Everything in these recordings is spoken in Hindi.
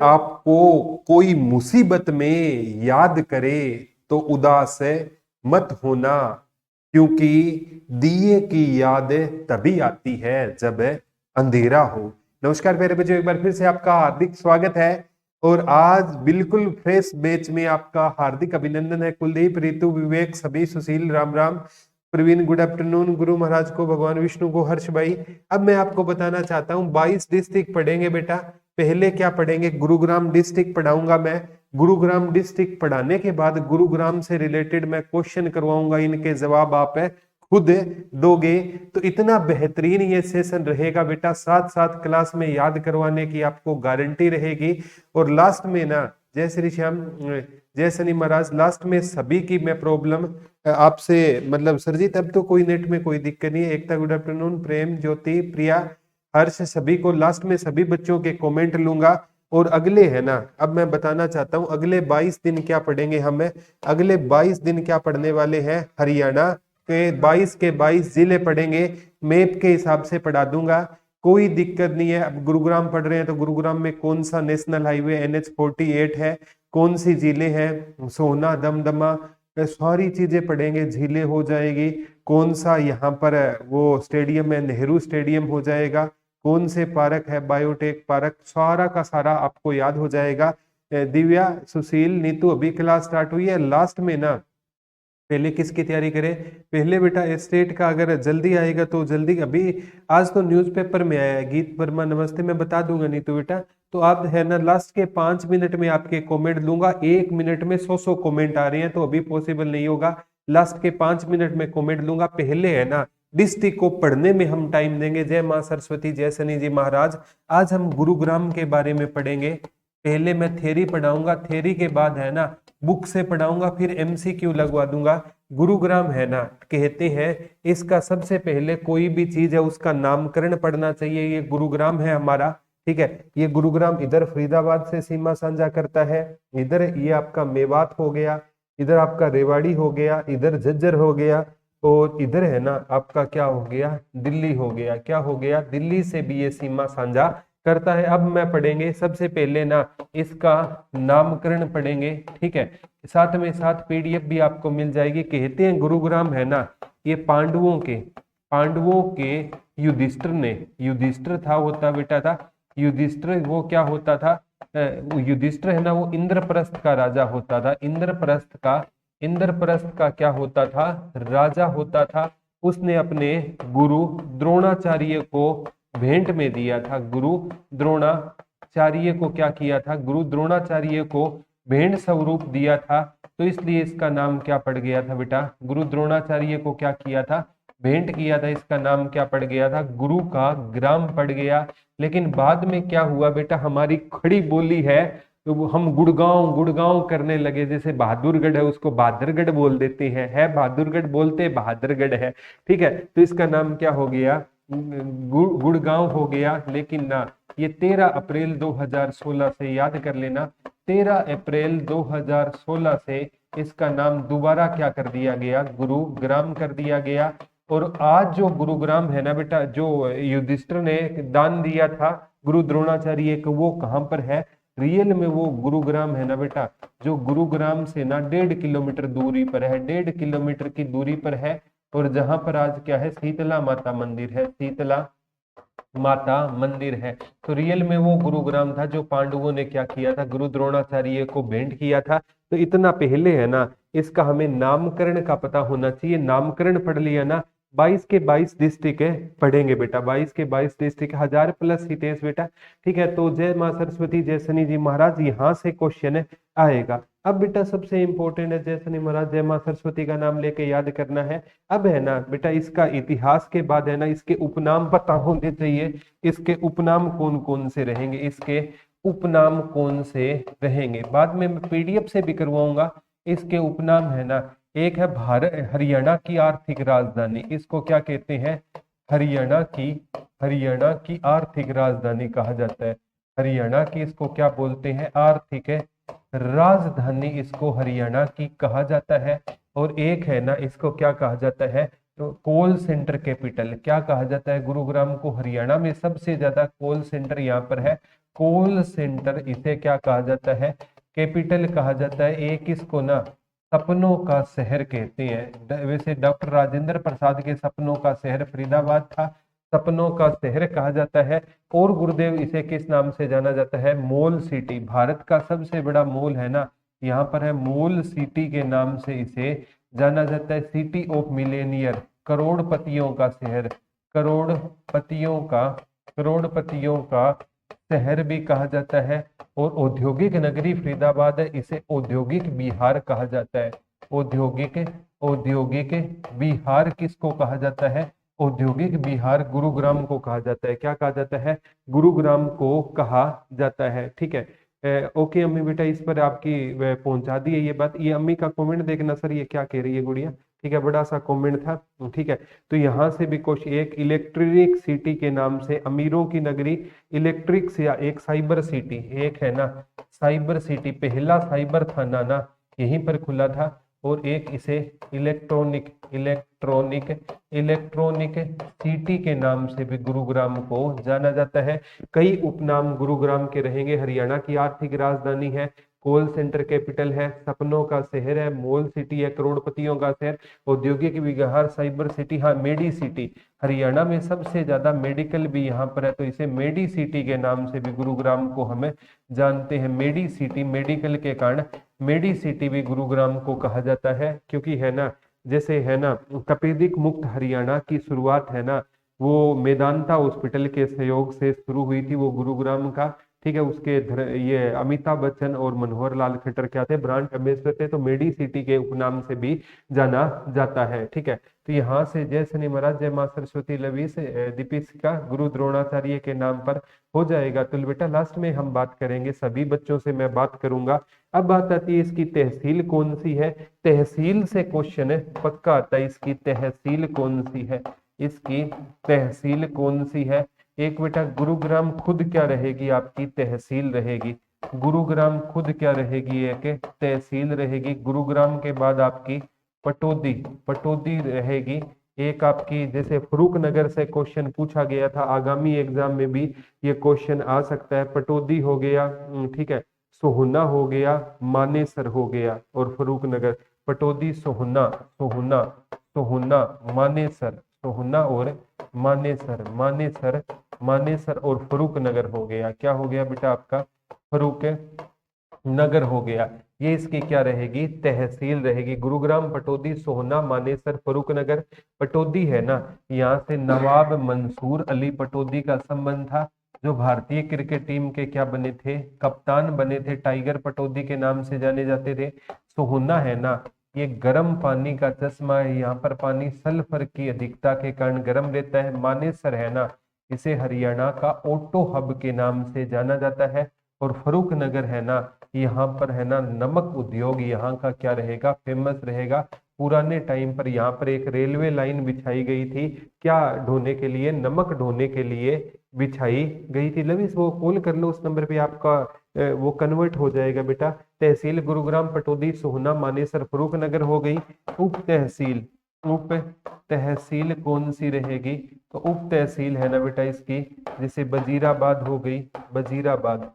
आपको कोई मुसीबत में याद करे तो उदास मत होना, क्योंकि दिए की याद तभी आती है जब अंधेरा हो। नमस्कार प्यारे बच्चों, एक बार फिर से आपका हार्दिक स्वागत है और आज बिल्कुल फ्रेश बैच में आपका हार्दिक अभिनंदन है। कुलदीप, रितु, विवेक, सभी, सुशील, राम राम, प्रवीण, गुड आफ्टरनून, गुरु महाराज को, भगवान विष्णु को, हर्ष भाई। अब मैं आपको बताना चाहता हूँ 22 डिस्ट्रिक्ट पढ़ेंगे बेटा। पहले क्या पढ़ेंगे? गुरुग्राम डिस्ट्रिक्ट पढ़ाऊंगा मैं। गुरुग्राम डिस्ट्रिक्ट पढ़ाने के बाद गुरुग्राम से रिलेटेड मैं क्वेश्चन करवाऊंगा, इनके जवाब आप खुद दोगे। तो इतना बेहतरीन ये सेशन रहेगा बेटा, साथ साथ क्लास में याद करवाने की आपको गारंटी रहेगी। और लास्ट में ना, जय श्री श्याम, जय शनि महाराज, लास्ट में सभी की मैं प्रॉब्लम आपसे, मतलब सरजीत अब तो कोई नेट में कोई दिक्कत नहीं है। एकता, गुड आफ्टरनून, प्रेम, ज्योति, प्रिया, हर्ष, सभी को लास्ट में सभी बच्चों के कमेंट लूंगा। और अगले है ना, अब मैं बताना चाहता हूं अगले 22 दिन क्या पढ़ेंगे हम। अगले 22 दिन क्या पढ़ने वाले हैं? हरियाणा के 22 के 22 जिले पढ़ेंगे। मैप के हिसाब से पढ़ा दूंगा, कोई दिक्कत नहीं है। अब गुरुग्राम पढ़ रहे हैं तो गुरुग्राम में कौन सा नेशनल हाईवे NH 48 है, कौन सी जिले हैं, सोहना, दमदमा, सारी चीजें पढ़ेंगे। झीलें हो जाएगी, कौन सा यहाँ पर वो स्टेडियम है, नेहरू स्टेडियम हो जाएगा, कौन से पार्क है, बायोटेक पार्क, सारा का सारा आपको याद हो जाएगा। दिव्या, सुशील, नीतू, अभी क्लास स्टार्ट हुई है। लास्ट में ना पहले किसकी तैयारी करें? पहले बेटा स्टेट का, अगर जल्दी आएगा तो जल्दी, अभी आज तो न्यूज़पेपर में आया है। गीत वर्मा, नमस्ते, मैं बता दूंगा नहीं तो बेटा। तो आप है ना लास्ट के 5 मिनट में आपके कमेंट लूंगा। 1 मिनट में 100 कमेंट आ रहे हैं तो अभी पॉसिबल नहीं होगा। लास्ट के 5 मिनट में कमेंट लूंगा। पहले है ना डिस्ट्रिक्ट को पढ़ने में हम टाइम देंगे। जय माँ सरस्वती, जय शनि जी महाराज। आज हम गुरुग्राम के बारे में पढ़ेंगे। पहले मैं थ्योरी पढ़ाऊंगा, थ्योरी के बाद है ना बुक से पढ़ाऊंगा, फिर MCQ लगवा दूंगा। गुरुग्राम है ना, कहते हैं इसका सबसे पहले कोई भी चीज है उसका नामकरण पढ़ना चाहिए। ये गुरुग्राम है हमारा, ठीक है। ये गुरुग्राम इधर फरीदाबाद से सीमा साझा करता है, इधर ये आपका मेवात हो गया, इधर आपका रेवाड़ी हो गया, इधर झज्जर हो गया, और इधर है ना आपका क्या हो गया, दिल्ली हो गया। क्या हो गया? दिल्ली से भी ये सीमा साझा करता है। अब मैं पढ़ेंगे सबसे पहले ना इसका नामकरण पढ़ेंगे, ठीक है। साथ में साथ PDF भी आपको मिल जाएगी। कहते हैं गुरुग्राम है ना ये पांडवों के युधिष्ठिर था, होता बेटा था युधिष्ठिर। वो क्या होता था? युधिष्ठिर है ना वो इंद्रप्रस्थ का राजा होता था। इंद्रप्रस्थ का क्या होता था? राजा होता था। उसने अपने गुरु द्रोणाचार्य को भेंट में दिया था। गुरु द्रोणाचार्य को क्या किया था? गुरु द्रोणाचार्य को भेंट स्वरूप दिया था। तो इसलिए इसका नाम क्या पड़ गया था बेटा? गुरु द्रोणाचार्य को क्या किया था? भेंट किया था। इसका नाम क्या पड़ गया था? गुरु का ग्राम पड़ गया। लेकिन बाद में क्या हुआ बेटा? हमारी खड़ी बोली है तो हम गुड़गांव गुड़गांव करने लगे। जैसे बहादुरगढ़ है उसको बहादुरगढ़ बोल देते हैं, है बहादुरगढ़ बोलते बहादुरगढ़ है, ठीक है। तो इसका नाम क्या हो गया? गुड़गांव हो गया। लेकिन ना ये 13 अप्रैल 2016 से, याद कर लेना, 13 अप्रैल 2016 से इसका नाम दोबारा क्या कर दिया गया? गुरुग्राम कर दिया गया। और आज जो गुरुग्राम है ना बेटा, जो युधिष्ठिर ने दान दिया था गुरु द्रोणाचार्य को, वो कहाँ पर है? रियल में वो गुरुग्राम है ना बेटा, जो गुरुग्राम से ना 1.5 किलोमीटर दूरी पर है, 1.5 किलोमीटर की दूरी पर है। और जहां पर आज क्या है? शीतला माता मंदिर है, शीतला माता मंदिर है। तो रियल में वो गुरुग्राम था जो पांडवों ने क्या किया था? गुरु द्रोणाचार्य को भेंट किया था। तो इतना पहले है ना इसका हमें नामकरण का पता होना चाहिए। नामकरण पढ़ लिया ना, 22 के 22 डिस्ट्रिक्ट है पढ़ेंगे बेटा। 22 के 22 डिस्ट्रिक्ट, 1000+ सीटें बेटा, ठीक है। तो जय माँ सरस्वती, जय शनि जी महाराज, यहाँ से क्वेश्चन आएगा। अब बेटा सबसे इंपॉर्टेंट है, जय शनि महाराज, जय माँ सरस्वती का नाम लेके याद करना है। अब है ना बेटा इसका इतिहास के बाद है ना इसके उपनाम पता होने चाहिए। इसके उपनाम कौन कौन से रहेंगे? इसके उपनाम कौन से रहेंगे? बाद में मैं PDF से भी करवाऊंगा। इसके उपनाम है ना, एक है भारत, हरियाणा की आर्थिक राजधानी, इसको क्या कहते हैं? हरियाणा की आर्थिक राजधानी कहा जाता है। हरियाणा की इसको क्या बोलते हैं? आर्थिक राजधानी इसको हरियाणा की कहा जाता है। और एक है ना इसको क्या कहा जाता है? तो कॉल सेंटर कैपिटल क्या कहा जाता है? गुरुग्राम को हरियाणा में सबसे ज्यादा कॉल सेंटर यहाँ पर है कोल सेंटर इसे क्या कहा जाता है, कैपिटल कहा जाता है। एक इसको ना सपनों का शहर कहते हैं। वैसे डॉक्टर राजेंद्र प्रसाद के सपनों का शहर फरीदाबाद था, सपनों का शहर कहा जाता है। और गुरुदेव इसे किस नाम से जाना जाता है, मॉल सिटी। भारत का सबसे बड़ा मॉल है ना यहाँ पर है, मॉल सिटी के नाम से इसे जाना जाता है। सिटी ऑफ मिलेनियर, करोड़पतियों का शहर, करोड़पतियों का शहर भी कहा जाता है। और औद्योगिक नगरी फरीदाबाद है, इसे औद्योगिक बिहार कहा जाता है। औद्योगिक औद्योगिक बिहार किसको कहा जाता है, औद्योगिक बिहार गुरुग्राम को कहा जाता है। क्या कहा जाता है, गुरुग्राम को कहा जाता है। ठीक है। ओके अम्मी बेटा, इस पर आपकी पहुंचा दी है ये बात। ये अम्मी का कमेंट देखना सर, ये क्या कह रही है गुड़िया। ठीक है, बड़ा सा कमेंट था। ठीक है, तो यहाँ से भी क्वेश्चन, एक इलेक्ट्रिक सिटी के नाम से, अमीरों की नगरी इलेक्ट्रिक से, एक साइबर सिटी, एक है ना साइबर सिटी, पहला साइबर थाना ना यहीं पर खुला था। और एक इसे इलेक्ट्रॉनिक इलेक्ट्रॉनिक इलेक्ट्रॉनिक सिटी के नाम से भी गुरुग्राम को जाना जाता है। कई उपनाम गुरुग्राम के रहेंगे। हरियाणा की आर्थिक राजधानी है, कोल सेंटर कैपिटल है, सपनों का शहर है, मॉल सिटी है, करोड़पतियों का शहर, औद्योगिक विहार, साइबर सिटी, हाँ मेडी सिटी। हरियाणा में सबसे ज्यादा मेडिकल भी यहाँ पर है, तो इसे मेडी सिटी के नाम से भी गुरुग्राम को हमें जानते हैं। मेडी सिटी, मेडिकल के कारण मेडी सिटी भी गुरुग्राम को कहा जाता है। क्योंकि है ना, जैसे है ना तपेदिक मुक्त हरियाणा की शुरुआत है ना वो मेदांता हॉस्पिटल के सहयोग से शुरू हुई थी, वो गुरुग्राम का। ठीक है, उसके ये अमिताभ बच्चन और मनोहर लाल खट्टर क्या थे, ब्रांड एम्बेसडर थे, तो मेडी सिटी के उपनाम से भी जाना जाता है। ठीक है, तो यहाँ से जय शनि महाराज, जय माँ सरस्वती, लवी से दीपिका गुरु द्रोणाचार्य के नाम पर हो जाएगा। तो बेटा लास्ट में हम बात करेंगे, सभी बच्चों से मैं बात करूंगा। अब बात आती है इसकी तहसील कौन सी है। तहसील से क्वेश्चन है पक्का आता है, इसकी तहसील कौन सी है, इसकी तहसील कौन सी है। एक बेटा गुरुग्राम खुद क्या रहेगी, आपकी तहसील रहेगी। गुरुग्राम खुद क्या रहेगी, एक तहसील रहेगी। गुरुग्राम के बाद आपकी पटौदी, पटौदी रहेगी। एक आपकी, जैसे फरूक नगर से क्वेश्चन पूछा गया था, आगामी एग्जाम में भी ये क्वेश्चन आ सकता है। पटौदी हो गया, ठीक है, सोहना हो गया, मानेसर हो गया, और फरूक नगर। पटौदी, सोहना, सोहना, सोहना, मानेसर, सोहना और मानेसर, मानेसर, मानेसर और फरूक नगर हो गया। क्या हो गया बेटा आपका, फरूक नगर हो गया। ये इसकी क्या रहेगी, तहसील रहेगी। गुरुग्राम, पटौदी, सोहना, मानेसर, फरूक नगर। पटौदी है ना, यहाँ से नवाब मंसूर अली पटौदी का संबंध था, जो भारतीय क्रिकेट टीम के क्या बने थे, कप्तान बने थे, टाइगर पटौदी के नाम से जाने जाते थे। सोहना है ना, ये गर्म पानी का चश्मा है, यहाँ पर पानी सल्फर की अधिकता के कारण गर्म रहता है। मानेसर है ना, इसे हरियाणा का ऑटो हब के नाम से जाना जाता है। और फरूक नगर है ना, यहाँ पर है ना नमक उद्योग यहाँ का क्या रहेगा, फेमस रहेगा। पुराने टाइम पर यहाँ पर एक रेलवे लाइन बिछाई गई थी, क्या ढोने के लिए, नमक ढोने के लिए बिछाई गई थी। लविस वो कॉल कर लो, उस नंबर पे आपका वो कन्वर्ट हो जाएगा बेटा। तहसील गुरुग्राम, पटौदी, सोहना, मानेसर, फरूक नगर हो गई। उप तहसील, उप तहसील कौन सी रहेगी, तो उप तहसील है ना बेटा इसकी, जैसे वजीराबाद हो गई, वजीराबाद,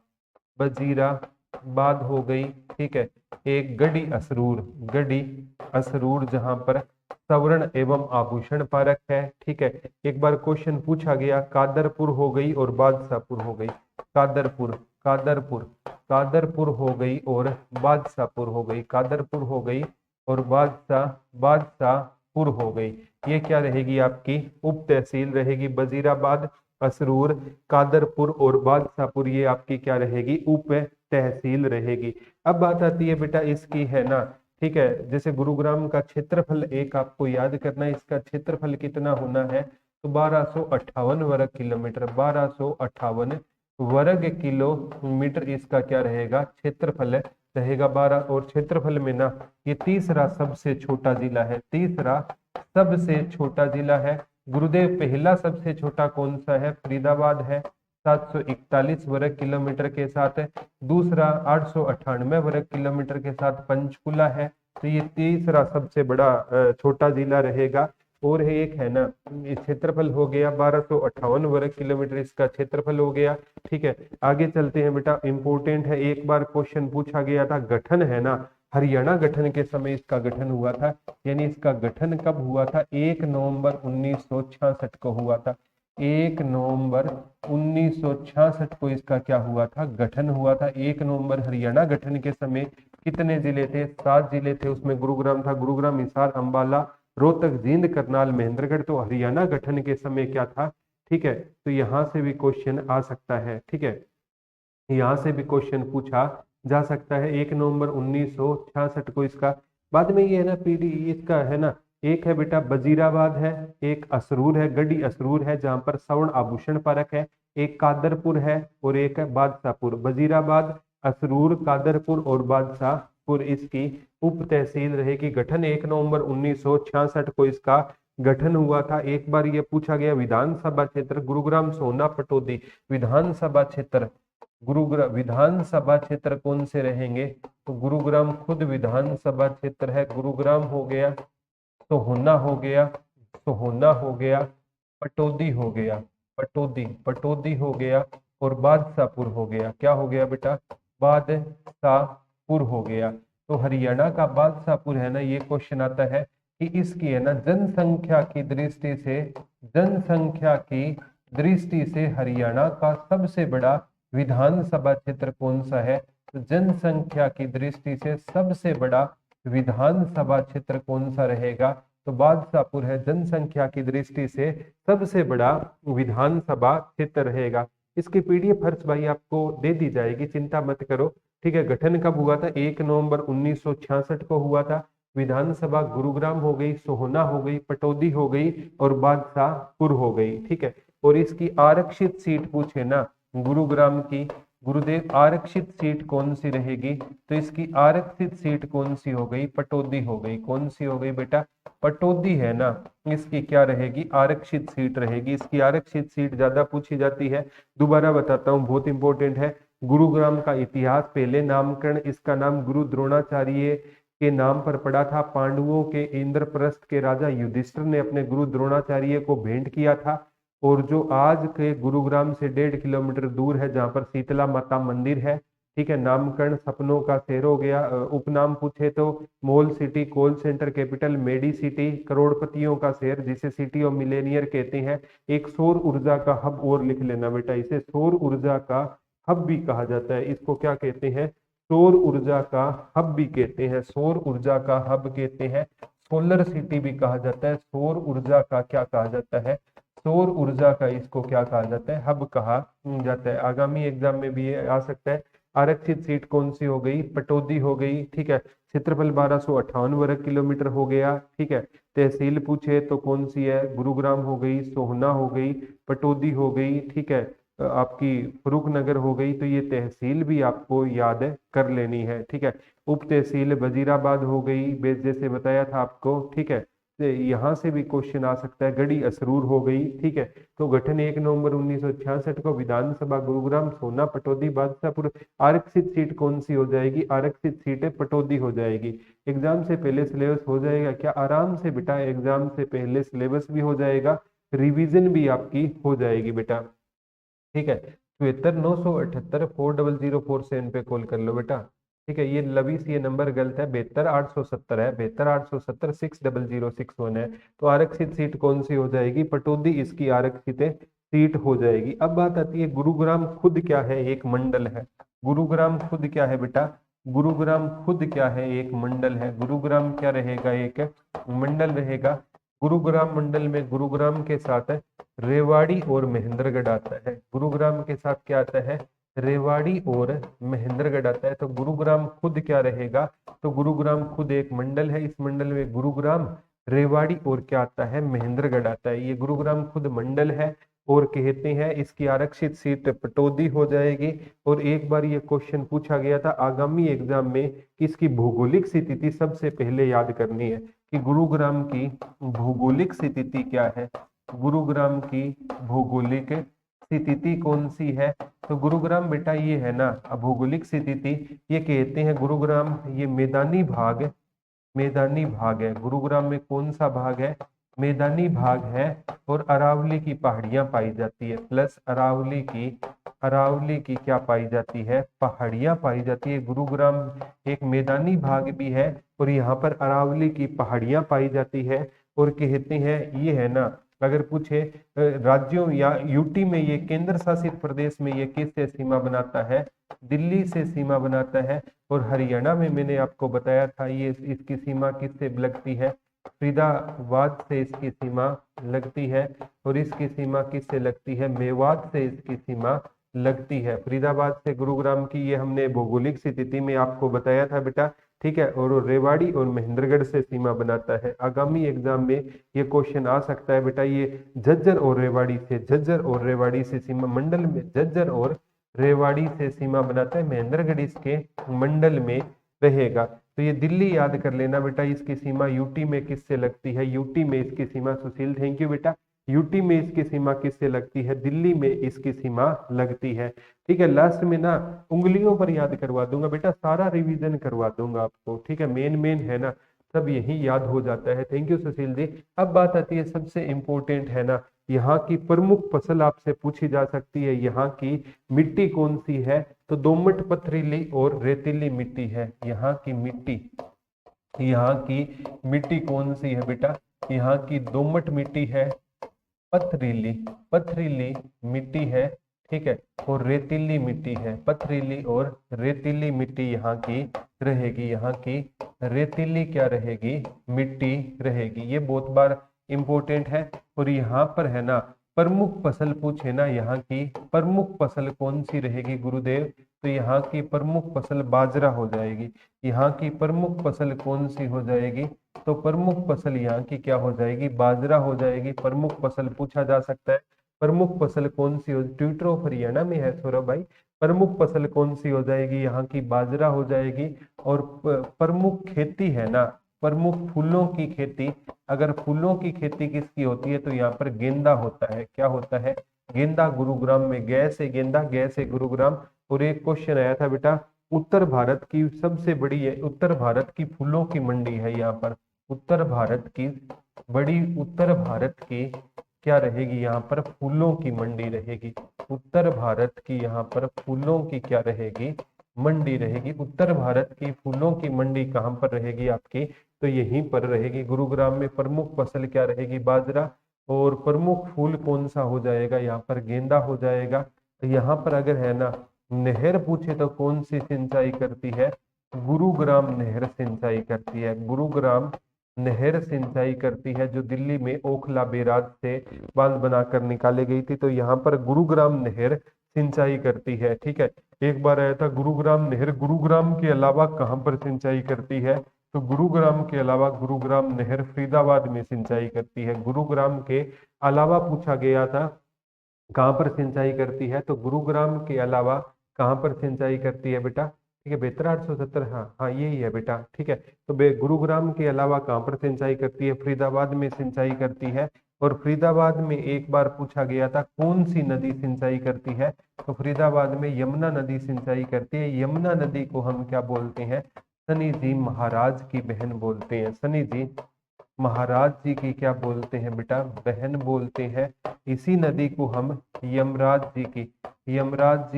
वजीराबाद हो गई। ठीक है, एक गढ़ी असरूर, गढ़ी असरूर जहां पर सवर्ण एवं आभूषण पार्क है। ठीक है, एक बार क्वेश्चन पूछा गया, कादरपुर हो गई और बादशाहपुर हो गई। कादरपुर, कादरपुर, कादरपुर हो गई और बादशाहपुर हो गई, कादरपुर हो गई और बादशाहपुर हो गई। ये क्या रहेगी आपकी, उप तहसील रहेगी। वजीराबाद, असरूर, कादरपुर और बादशाहपुर, ये आपकी क्या रहेगी, उप तहसील रहेगी। अब बात आती है बेटा इसकी है ना, ठीक है, जैसे गुरुग्राम का क्षेत्रफल एक आपको याद करना है, इसका क्षेत्रफल कितना होना है, तो 1258 वर्ग किलोमीटर, 1258 वर्ग किलोमीटर इसका क्या रहेगा, क्षेत्रफल रहेगा 12। और क्षेत्रफल में ना ये तीसरा सबसे छोटा जिला है, तीसरा सबसे छोटा जिला है। गुरुदेव पहला सबसे छोटा कौन सा है, फरीदाबाद है 741 वर्ग किलोमीटर के साथ। दूसरा 898 वर्ग किलोमीटर के साथ पंचकुला है। तो ये तीसरा सबसे बड़ा छोटा जिला रहेगा। और है एक है ना, क्षेत्रफल हो गया 1258 वर्ग किलोमीटर, इसका क्षेत्रफल हो गया। ठीक है, आगे चलते हैं बेटा, इंपॉर्टेंट है, एक बार क्वेश्चन पूछा गया था, गठन है ना, हरियाणा गठन के समय इसका गठन हुआ था, यानी इसका गठन कब हुआ था, 1 नवंबर 1966 को हुआ था। 1 नवंबर 1966 को इसका क्या हुआ था, गठन हुआ था। 1 नवंबर हरियाणा गठन के समय कितने जिले थे, 7 जिले थे, उसमें गुरुग्राम था, गुरुग्राम, हिसार, अंबाला, रोहतक, जींद, करनाल, महेंद्रगढ़। तो हरियाणा गठन के समय क्या था, ठीक है, तो यहां से भी क्वेश्चन आ सकता है। ठीक है, यहां से भी क्वेश्चन पूछा जा सकता है। 1 नवंबर 1966 को इसका, बाद में ये है ना पीडी इसका है ना, एक है बेटा वजीराबाद है, एक असरूर है, गढ़ी असरूर है जहां पर स्वर्ण आभूषण पार्क है, एक कादरपुर है और एक है बादशाहपुर। वजीराबाद, असरूर, कादरपुर और बादशाहपुर इसकी उप तहसील रहेगी। गठन 1 नवंबर 1966 को इसका गठन हुआ था। एक बार ये पूछा गया विधानसभा क्षेत्र गुरुग्राम, सोना, पटौदी, विधानसभा क्षेत्र गुरुग्राम, विधानसभा क्षेत्र कौन से रहेंगे, तो गुरुग्राम खुद विधानसभा क्षेत्र है, गुरुग्राम हो गया, सोहना हो गया, सोहना हो गया, पटौदी हो गया, पटौदी, पटौदी हो गया और बादशाहपुर हो गया। क्या हो गया बेटा, बादशाहपुर हो गया। तो हरियाणा का बादशाहपुर है ना, ये क्वेश्चन आता है कि इसकी है ना जनसंख्या की दृष्टि से, जनसंख्या की दृष्टि से हरियाणा का सबसे बड़ा विधानसभा क्षेत्र कौन सा है, तो जनसंख्या की दृष्टि से सबसे बड़ा विधानसभा क्षेत्र कौन सा रहेगा, तो बादशाहपुर है, जनसंख्या की दृष्टि से सबसे बड़ा विधानसभा क्षेत्र रहेगा। इसकी पीडीएफ हर्ष भाई आपको दे दी जाएगी, चिंता मत करो। ठीक है, गठन कब हुआ था, 1 नवंबर 1966 को हुआ था। विधानसभा गुरुग्राम हो गई, सोहना हो गई, पटौदी हो गई और बादशाहपुर हो गई। ठीक है, और इसकी आरक्षित सीट पूछे ना, गुरुग्राम की, गुरुदेव आरक्षित सीट कौन सी रहेगी, तो इसकी आरक्षित सीट कौन सी हो गई, पटौदी हो गई। कौन सी हो गई बेटा, पटौदी है ना, इसकी क्या रहेगी, आरक्षित सीट रहेगी। इसकी आरक्षित सीट ज्यादा पूछी जाती है। दोबारा बताता हूँ, बहुत इंपॉर्टेंट है। गुरुग्राम का इतिहास, पहले नामकरण इसका नाम गुरु द्रोणाचार्य के नाम पर पड़ा था। पांडवों के इंद्रप्रस्थ के राजा युधिष्ठिर ने अपने गुरु द्रोणाचार्य को भेंट किया था। और जो आज के गुरुग्राम से 1.5 किलोमीटर दूर है, जहाँ पर शीतला माता मंदिर है। ठीक है, नामकरण सपनों का शहर हो गया। उपनाम पूछे तो mall city, call centre capital, medi city, करोड़पतियों का शहर जिसे सिटी ऑफ मिलेनियर कहते हैं। एक सौर ऊर्जा का हब और लिख लेना बेटा, इसे सौर ऊर्जा का हब भी कहा जाता है। इसको क्या कहते हैं, सौर ऊर्जा का हब भी कहते हैं, सौर ऊर्जा का हब कहते हैं, सोलर सिटी भी कहा जाता है। सौर ऊर्जा का क्या कहा जाता है, सौर ऊर्जा का इसको क्या कहा जाता है, हब कहा जाता है। आगामी एग्जाम में भी ये आ सकता है। आरक्षित सीट कौन सी हो गई, पटौदी हो गई। ठीक है, क्षेत्रफल 1258 वर्ग किलोमीटर हो गया। ठीक है, तहसील पूछे तो कौन सी है, गुरुग्राम हो गई, सोहना हो गई, पटौदी हो गई। ठीक है, आपकी फरूखनगर हो गई। तो ये तहसील भी आपको याद कर लेनी है। ठीक है, उप तहसील वजीराबाद हो गई, जैसे बताया था आपको। ठीक है, यहाँ से भी क्वेश्चन आ सकता है। गढ़ी असरूर हो गई। ठीक है, तो गठन 1 नवंबर 1966 को, विधानसभा गुरुग्राम, सोना, पटौदी, बादशाहपुर। आरक्षित सीट कौन सी हो जाएगी, आरक्षित सीट पटौदी हो जाएगी। एग्जाम से पहले सिलेबस हो जाएगा क्या, आराम से बेटा, एग्जाम से पहले सिलेबस भी हो जाएगा, रिवीजन भी आपकी हो जाएगी बेटा। ठीक है, 72 978 400 पे कॉल कर लो बेटा। ठीक है, ये लवीस, ये नंबर गलत है, 72 870 है, 72 870 60061 है। तो आरक्षित सीट कौन सी हो जाएगी, पटौदी इसकी आरक्षित सीट हो जाएगी। अब बात आती है गुरुग्राम खुद क्या है, एक मंडल है। गुरुग्राम खुद क्या है बेटा, गुरुग्राम खुद क्या है, एक मंडल है। गुरुग्राम क्या रहेगा, एक मंडल रहेगा। गुरुग्राम मंडल में गुरुग्राम के साथ रेवाड़ी और महेंद्रगढ़ आता है। गुरुग्राम के साथ क्या आता है, रेवाड़ी और महेंद्रगढ़ आता है। तो गुरुग्राम खुद क्या रहेगा, तो गुरुग्राम खुद एक मंडल है। इस मंडल में गुरुग्राम, रेवाड़ी और क्या आता है, महेंद्रगढ़ आता है। ये गुरुग्राम खुद मंडल है और कहते हैं इसकी आरक्षित सीट पटौदी हो जाएगी। और एक बार ये क्वेश्चन पूछा गया था आगामी एग्जाम में कि इसकी भौगोलिक स्थिति सबसे पहले याद करनी है कि गुरुग्राम की भौगोलिक स्थिति क्या है। गुरुग्राम की भौगोलिक स्थिति कौन सी है, तो गुरुग्राम बेटा ये है ना भौगोलिक स्थिति, ये कहते हैं गुरुग्राम ये मैदानी भाग, मैदानी भाग है। गुरुग्राम में कौन सा भाग है, मैदानी भाग है और अरावली की पहाड़ियां पाई जाती है, प्लस अरावली की क्या पाई जाती है, पहाड़ियां पाई जाती है। गुरुग्राम एक मैदानी भाग भी है और यहाँ पर अरावली की पहाड़ियां पाई जाती है। और कहते हैं ये है ना, अगर पूछे राज्यों या यूटी में, ये केंद्र शासित प्रदेश में ये किससे सीमा बनाता है, दिल्ली से सीमा बनाता है। और हरियाणा में मैंने आपको बताया था ये इसकी सीमा किससे लगती है, फरीदाबाद से इसकी सीमा लगती है। और इसकी सीमा किससे लगती है, मेवात से इसकी सीमा लगती है। फरीदाबाद से गुरुग्राम की ये हमने भौगोलिक स्थिति में आपको बताया था बेटा, ठीक है। और रेवाड़ी और महेंद्रगढ़ से सीमा बनाता है। आगामी एग्जाम में ये क्वेश्चन आ सकता है बेटा, ये झज्जर और रेवाड़ी से सीमा मंडल में, झज्जर और रेवाड़ी से सीमा बनाता है, महेंद्रगढ़ इसके मंडल में रहेगा। तो ये दिल्ली याद कर लेना बेटा, इसकी सीमा यूटी में किससे लगती है, यूटी में इसकी सीमा, सुशील थैंक यू बेटा, यूटी में इसकी सीमा किससे लगती है, दिल्ली में इसकी सीमा लगती है। ठीक है, लास्ट में ना उंगलियों पर याद करवा दूंगा बेटा, सारा रिवीजन करवा दूंगा आपको, ठीक है। मेन है ना, सब यही याद हो जाता है। Thank you Sushil ji. अब बात आती है सबसे इंपॉर्टेंट है ना, यहाँ की प्रमुख फसल आपसे पूछी जा सकती है, यहाँ की मिट्टी कौन सी है, तो दोमट, पथरीली और रेतीली मिट्टी है। यहाँ की मिट्टी कौन सी है बेटा, यहाँ की दोमट मिट्टी है, पथरीली मिट्टी है, ठीक है, और रेतीली मिट्टी है। पथरीली और रेतीली मिट्टी यहाँ की रहेगी, यहाँ की रेतीली क्या रहेगी, मिट्टी रहेगी। ये बहुत बार इंपॉर्टेंट है। और यहाँ पर है ना, प्रमुख फसल पूछे ना, यहाँ की प्रमुख फसल कौन सी रहेगी गुरुदेव, तो यहाँ की प्रमुख फसल बाजरा हो जाएगी। यहाँ की प्रमुख फसल कौन सी हो जाएगी, तो प्रमुख फसल यहाँ की क्या हो जाएगी, बाजरा हो जाएगी। प्रमुख फसल पूछा जा सकता है, प्रमुख फसल कौन सी हो, ट्विटर ऑफ हरियाणा में है सौरभ भाई, प्रमुख फसल कौन सी हो जाएगी, यहाँ की बाजरा हो जाएगी। और प्रमुख खेती है ना, प्रमुख फूलों की खेती, अगर फूलों की खेती किसकी होती है, तो यहाँ पर गेंदा होता है। क्या होता है, गेंदा। गुरुग्राम में गैस है गेंदा, गैस है गुरुग्राम। और एक क्वेश्चन आया था बेटा, उत्तर भारत की सबसे बड़ी है, उत्तर भारत की फूलों की मंडी है यहाँ पर, उत्तर भारत की क्या रहेगी, यहाँ पर फूलों की मंडी रहेगी। उत्तर भारत की यहाँ पर फूलों की क्या रहेगी, मंडी रहेगी। उत्तर भारत की फूलों की मंडी कहाँ पर रहेगी आपकी, तो यहीं पर रहेगी गुरुग्राम में। प्रमुख फसल क्या रहेगी, बाजरा। और प्रमुख फूल कौन सा हो जाएगा, यहाँ पर गेंदा हो जाएगा। तो यहाँ पर अगर है ना नहर पूछे तो कौन सी सिंचाई करती है, गुरुग्राम नहर सिंचाई करती है। गुरुग्राम नहर सिंचाई करती है, जो दिल्ली में ओखला बैराज से बांध बनाकर निकाली गई थी। तो यहाँ पर गुरुग्राम नहर सिंचाई करती है, ठीक है। एक बार आया था गुरुग्राम नहर गुरुग्राम के अलावा कहाँ पर सिंचाई करती है, तो गुरुग्राम के अलावा गुरुग्राम नहर फरीदाबाद में सिंचाई करती है। गुरुग्राम के अलावा पूछा गया था कहाँ पर सिंचाई करती है, तो गुरुग्राम के अलावा कहाँ पर सिंचाई करती है बेटा, ठीक है। 72 870, हाँ हाँ यही है बेटा, ठीक है। तो गुरुग्राम के अलावा कहाँ पर सिंचाई करती है, फरीदाबाद में सिंचाई करती है। और फरीदाबाद में एक बार पूछा गया था कौन सी नदी सिंचाई करती है, तो फरीदाबाद में यमुना नदी सिंचाई करती है। यमुना नदी को हम क्या बोलते हैं, सनी जी महाराज की बहन बोलते हैं। सनी जी महाराज जी की क्या बोलते हैं बेटा, बहन बोलते हैं। इसी नदी को हम यमराज जी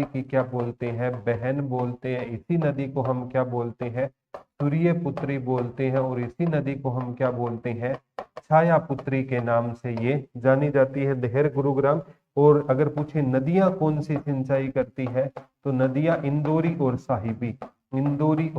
की क्या बोलते हैं, बहन बोलते हैं। इसी नदी को हम क्या बोलते हैं, सूर्य पुत्री बोलते हैं। और इसी नदी को हम क्या बोलते हैं, छाया पुत्री के नाम से ये जानी जाती है, देहर गुरुग्राम। और अगर पूछे नदियां कौन सी सिंचाई करती है, तो नदियां इंदौरी और साहिबी, इंदौरी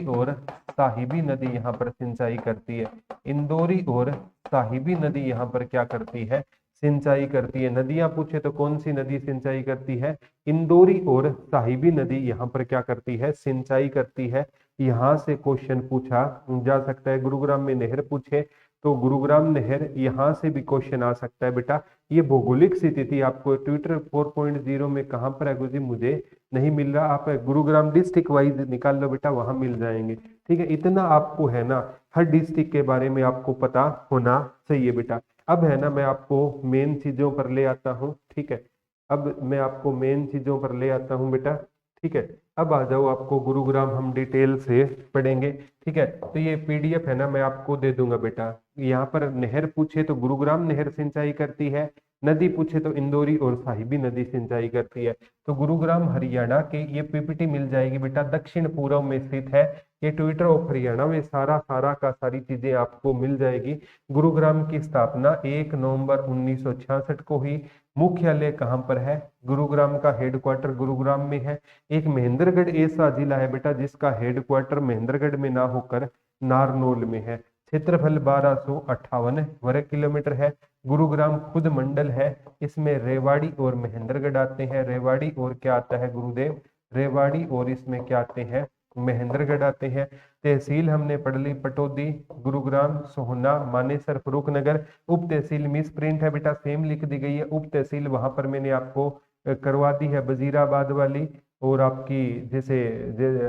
और साहिबी नदी यहाँ पर सिंचाई करती है। इंदौरी और साहिबी नदी यहाँ पर क्या करती है, सिंचाई करती है। नदियां पूछे तो कौन सी नदी सिंचाई करती है, इंदौरी और साहिबी नदी यहाँ पर क्या करती है, सिंचाई करती है। यहाँ से क्वेश्चन पूछा जा सकता है। गुरुग्राम में नहर पूछे तो गुरुग्राम नहर, यहाँ से भी क्वेश्चन आ सकता है बेटा। ये भौगोलिक स्थिति आपको ट्विटर 4.0 में कहाँ पर है गुरुजी, मुझे नहीं मिल रहा, आप गुरुग्राम डिस्ट्रिक्ट वाइज निकाल लो बेटा, वहां मिल जाएंगे, ठीक है। इतना आपको है ना हर डिस्ट्रिक्ट के बारे में आपको पता होना चाहिए बेटा। अब है ना मैं आपको मेन चीजों पर ले आता हूँ, ठीक है। अब मैं आपको मेन चीजों पर ले आता हूँ बेटा, ठीक है। अब आ जाओ, आपको गुरुग्राम हम डिटेल से पढ़ेंगे। ठीक है, तो ये पीडीएफ है ना, मैं आपको दे दूंगा बेटा। यहाँ पर नहर पूछे तो गुरुग्राम नहर सिंचाई करती है, नदी पूछे तो इंदौरी और साहिबी नदी सिंचाई करती है। तो गुरुग्राम हरियाणा के ये पीपीटी मिल जाएगी बेटा, दक्षिण पूर्व में स्थित है। ये ट्विटर ऑफ हरियाणा में सारा सारा का सारी चीजें आपको मिल जाएगी। गुरुग्राम की स्थापना 1 नवंबर 1966 को हुई। मुख्यालय कहाँ पर है? गुरुग्राम का हेडक्वार्टर गुरुग्राम में है। एक महेंद्रगढ़ ऐसा जिला है बेटा जिसका हेडक्वार्टर महेंद्रगढ़ में ना होकर नारनौल में है। क्षेत्रफल 1258 वर्ग किलोमीटर है। गुरुग्राम खुद मंडल है, इसमें रेवाड़ी और महेंद्रगढ़ आते हैं। रेवाड़ी और क्या आता है गुरुदेव? रेवाड़ी और इसमें क्या आते हैं? महेंद्रगढ़ आते हैं। तहसील हमने पढ़ ली, पटौदी, गुरुग्राम, सोहना, मानेसर, फर्रुखनगर। उप तहसील मिस प्रिंट है बेटा, सेम लिख दी गई है। उप तहसील वहां पर मैंने आपको करवा दी है, वजीराबाद वाली। और आपकी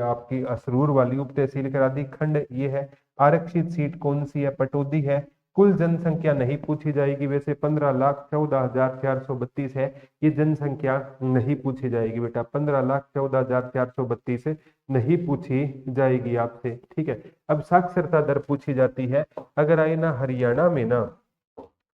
आपकी असरूर वाली उप तहसील करा दी। खंड ये है। आरक्षित सीट कौन सी है? पटौदी है। कुल जनसंख्या नहीं पूछी जाएगी, वैसे 15,14,432 है। ये जनसंख्या नहीं पूछी जाएगी बेटा, 15,14,432 नहीं पूछी जाएगी आपसे। ठीक है, अब साक्षरता दर पूछी जाती है। अगर आए ना हरियाणा में ना,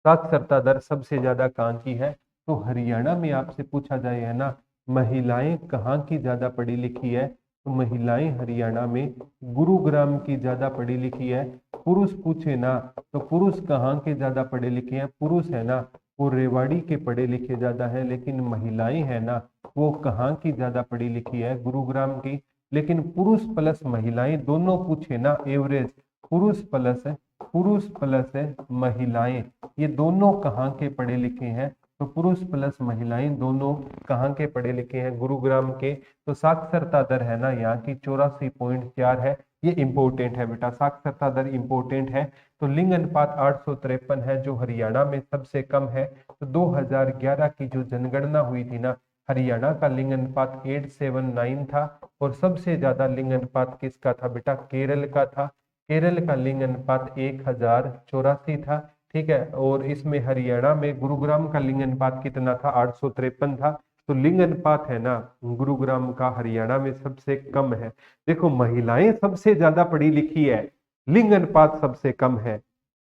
साक्षरता दर सबसे ज्यादा कहाँ की है? तो हरियाणा में आपसे पूछा जाए है ना, महिलाएं कहाँ की ज्यादा पढ़ी लिखी है? तो महिलाएं हरियाणा में गुरुग्राम की ज्यादा पढ़ी लिखी है। पुरुष पूछे ना, तो पुरुष कहाँ के ज्यादा पढ़े लिखे हैं? पुरुष है ना, वो रेवाड़ी के पढ़े लिखे ज्यादा है। लेकिन महिलाएं है ना, वो कहाँ की ज्यादा पढ़ी लिखी है? गुरुग्राम की। लेकिन पुरुष प्लस महिलाएं दोनों पूछे ना, एवरेज पुरुष प्लस महिलाएं, ये दोनों कहाँ के पढ़े लिखे हैं? तो पुरुष प्लस महिलाएं दोनों कहाँ के पढ़े लिखे हैं? गुरुग्राम के। तो साक्षरता दर है ना यहाँ की 84.4 है। ये इंपॉर्टेंट है बेटा, साक्षरता दर इंपॉर्टेंट है। तो लिंग अनुपात 853 है, जो हरियाणा में सबसे कम है। तो 2011 की जो जनगणना हुई थी ना, हरियाणा का लिंग अनुपात 879 था। और सबसे ज्यादा लिंग अनुपात किसका था बेटा? केरल का था। केरल का लिंग अनुपात 1084 था। ठीक है, और इसमें हरियाणा में गुरुग्राम का लिंग अनुपात कितना था? 853 था। तो लिंग अनुपात है ना, गुरुग्राम का हरियाणा में सबसे कम है। देखो, महिलाएं सबसे ज्यादा पढ़ी लिखी है, लिंग अनुपात सबसे कम है।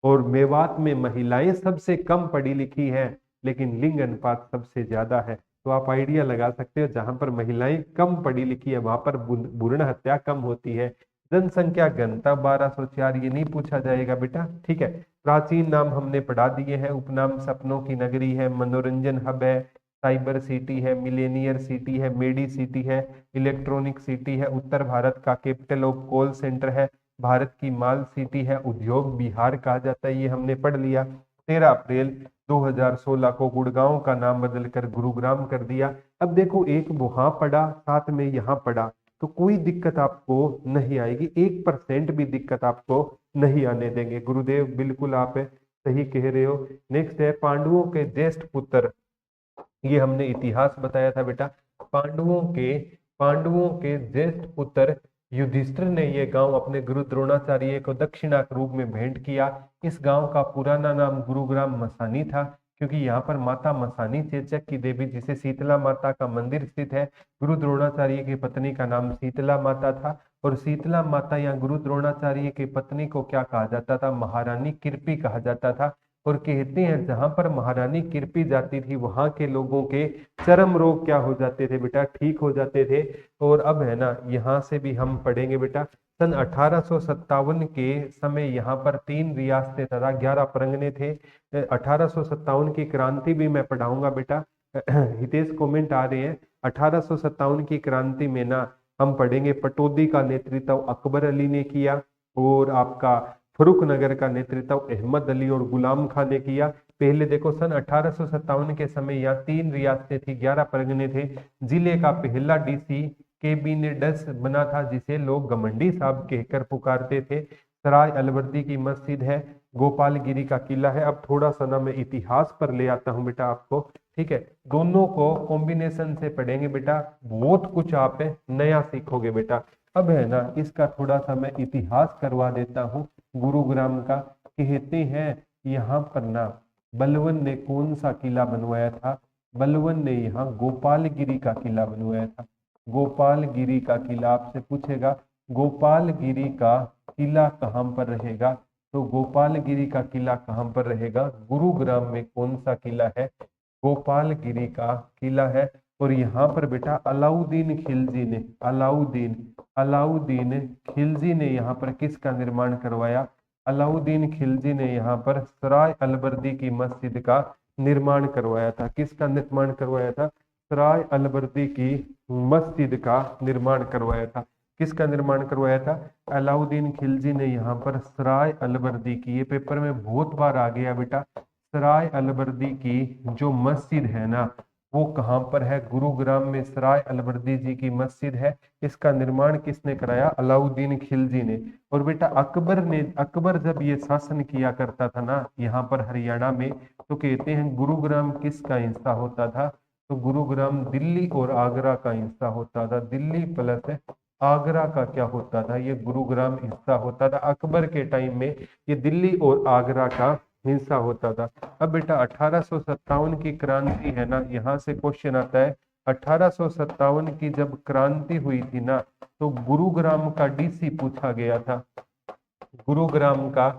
और मेवात में महिलाएं सबसे कम पढ़ी लिखी है, लेकिन लिंग अनुपात सबसे ज्यादा है। तो आप आइडिया लगा सकते हो, जहां पर महिलाएं कम पढ़ी लिखी है वहां पर भ्रूण हत्या कम होती है। जनसंख्या घनता 1204, ये नहीं पूछा जाएगा बेटा। ठीक है, प्राचीन नाम हमने पढ़ा दिए हैं। उपनाम सपनों की नगरी है, मनोरंजन हब है, साइबर सिटी है, मिलेनियर सिटी है, मेडी सिटी है, इलेक्ट्रॉनिक सिटी है, उत्तर भारत का कैपिटल ऑफ कॉल सेंटर है, भारत की माल सिटी है, उद्योग बिहार कहा जाता है, ये हमने पढ़ लिया। 13 अप्रैल 2016 को गुड़गांव का नाम बदलकर गुरुग्राम कर दिया। अब देखो, एक वहां पढ़ा, साथ में यहाँ पढ़ा, तो कोई दिक्कत आपको नहीं आएगी, 1% भी दिक्कत आपको नहीं आने देंगे। गुरुदेव बिल्कुल आप सही कह रहे हो। नेक्स्ट है पांडवों के ज्येष्ठ पुत्र, ये हमने इतिहास बताया था बेटा। पांडवों के ज्येष्ठ पुत्र युधिष्ठिर ने ये गांव अपने गुरु द्रोणाचार्य को दक्षिणा के रूप में भेंट किया। इस गांव का पुराना नाम गुरुग्राम मसानी था, क्योंकि यहाँ पर माता मसानी चेचक की देवी, जिसे शीतला माता का मंदिर स्थित है। गुरु द्रोणाचार्य की पत्नी का नाम शीतला माता था। और शीतला माता या गुरु द्रोणाचार्य की पत्नी को क्या कहा जाता था? महारानी कृपी कहा जाता था। और कहते हैं, जहां पर महारानी कृपी जाती थी वहां के लोगों के चर्म रोग क्या हो जाते थे बेटा? ठीक हो जाते थे। और अब है ना, यहाँ से भी हम पढ़ेंगे बेटा। सन 1857 के समय यहाँ पर 3 रियासतें तथा 11 परगने थे। 1857 की क्रांति भी मैं पढ़ाऊंगा बेटा। हितेश कमेंट आ रहे हैं। 1857 की क्रांति में ना हम पढ़ेंगे, पटौदी का नेतृत्व अकबर अली ने किया। और आपका फर्रुखनगर का नेतृत्व अहमद अली और गुलाम खां ने किया। पहले देखो, सन 1857 के समय यहाँ 3 रियासतें थी, 11 परगने थे। जिले का पहला डीसी केबिनेडस बना था, जिसे लोग गमंडी साहब कहकर पुकारते थे। सराय अलवर्दी की मस्जिद है, गोपालगिरी का किला है। अब थोड़ा सा ना मैं इतिहास पर ले आता हूँ बेटा आपको। ठीक है, दोनों को कॉम्बिनेशन से पढ़ेंगे बेटा, बहुत कुछ आप नया सीखोगे बेटा। अब है ना, इसका थोड़ा सा मैं इतिहास करवा देता हूँ गुरुग्राम का। कहते हैं यहाँ पर ना बलवन ने कौन सा किला बनवाया था? बलवन ने यहाँ गोपालगिरी का किला बनवाया था। गोपालगिरी का किला आपसे पूछेगा, गोपालगिरी का किला कहाँ पर रहेगा? तो गोपालगिरी का किला कहाँ पर रहेगा? गुरुग्राम में कौन सा किला है? गोपालगिरी का किला है। और यहाँ पर बेटा अलाउद्दीन खिलजी ने, अलाउद्दीन खिलजी ने यहाँ पर किसका निर्माण करवाया? अलाउद्दीन खिलजी ने यहाँ पर सराय अलबर्दी की मस्जिद का निर्माण करवाया था। किसका निर्माण करवाया था? सराय अलबर्दी की मस्जिद का निर्माण करवाया था। किसका निर्माण करवाया था? अलाउद्दीन खिलजी ने यहाँ पर सराय अलबर्दी की, ये पेपर में बहुत बार आ गया बेटा, सराय अलबर्दी की जो मस्जिद है ना वो कहाँ पर है? गुरुग्राम में सराय अलबर्दी जी की मस्जिद है। इसका निर्माण किसने कराया? अलाउद्दीन खिलजी ने। और बेटा अकबर जब ये शासन किया करता था ना यहाँ पर हरियाणा में, तो कहते हैं गुरुग्राम किसका हिस्सा होता था? तो गुरुग्राम दिल्ली और आगरा का हिस्सा होता था। दिल्ली प्लस आगरा का क्या होता था? ये गुरुग्राम हिस्सा होता था। अकबर के टाइम में ये दिल्ली और आगरा का हिस्सा होता था। अब बेटा 1857 की क्रांति है ना, यहाँ से क्वेश्चन आता है 1857 की जब क्रांति हुई थी ना, तो गुरुग्राम का डीसी पूछा गया था। गुरुग्राम का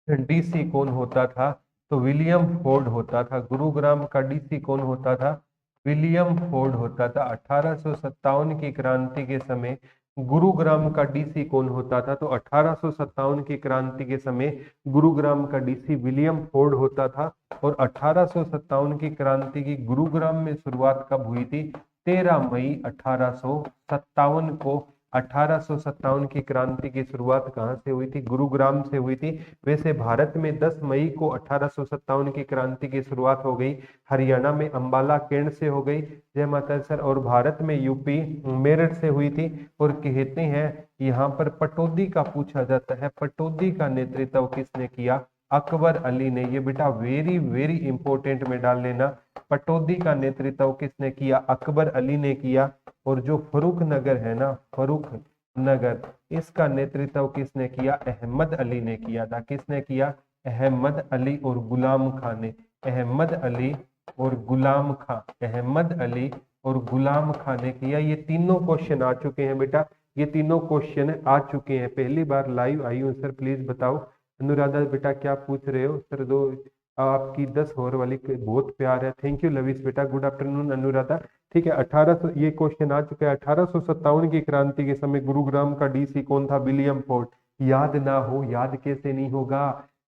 डीसी कौन होता था? तो विलियम फोर्ड होता था। गुरुग्राम का डीसी कौन होता था? विलियम फोर्ड होता था। 1857 की क्रांति के समय गुरुग्राम का डीसी कौन होता था? तो 1857 की क्रांति के समय गुरुग्राम का डीसी विलियम फोर्ड होता था। और 1857 की क्रांति की गुरुग्राम में शुरुआत कब हुई थी? 13 मई 1857 को। 1857 की क्रांति की शुरुआत कहाँ से हुई थी? गुरुग्राम से हुई थी। वैसे भारत में 10 मई को 1857 की क्रांति की शुरुआत हो गई, हरियाणा में अंबाला कैंट से हो गई, जय माता सर, और भारत में यूपी मेरठ से हुई थी। और कहते हैं यहाँ पर पटौदी का पूछा जाता है, पटौदी का नेतृत्व किसने किया? अकबर अली ने। ये बेटा वेरी वेरी इंपॉर्टेंट में डाल लेना, पटौदी का नेतृत्व किसने किया? अकबर अली ने किया। और जो फरूख नगर है ना, फरूख नगर, इसका नेतृत्व किसने किया? अहमद अली ने किया था। किसने किया? अहमद अली और गुलाम खां ने। अहमद अली और गुलाम खां, अहमद अली और गुलाम खां ने किया। ये तीनों क्वेश्चन आ चुके हैं बेटा, ये तीनों क्वेश्चन आ चुके हैं। पहली बार लाइव आई हूँ सर, प्लीज बताओ। अनुराधा बेटा क्या पूछ रहे हो सर? दो आपकी 10 ओवर वाली बहुत प्यार है, थैंक यू लविश बेटा, गुड आफ्टरनून अनुराधा। ठीक है, 1800 ये क्वेश्चन आ चुका है। 1857 की क्रांति के समय गुरुग्राम का डीसी कौन था? William Ford. याद ना हो? याद कैसे नहीं होगा?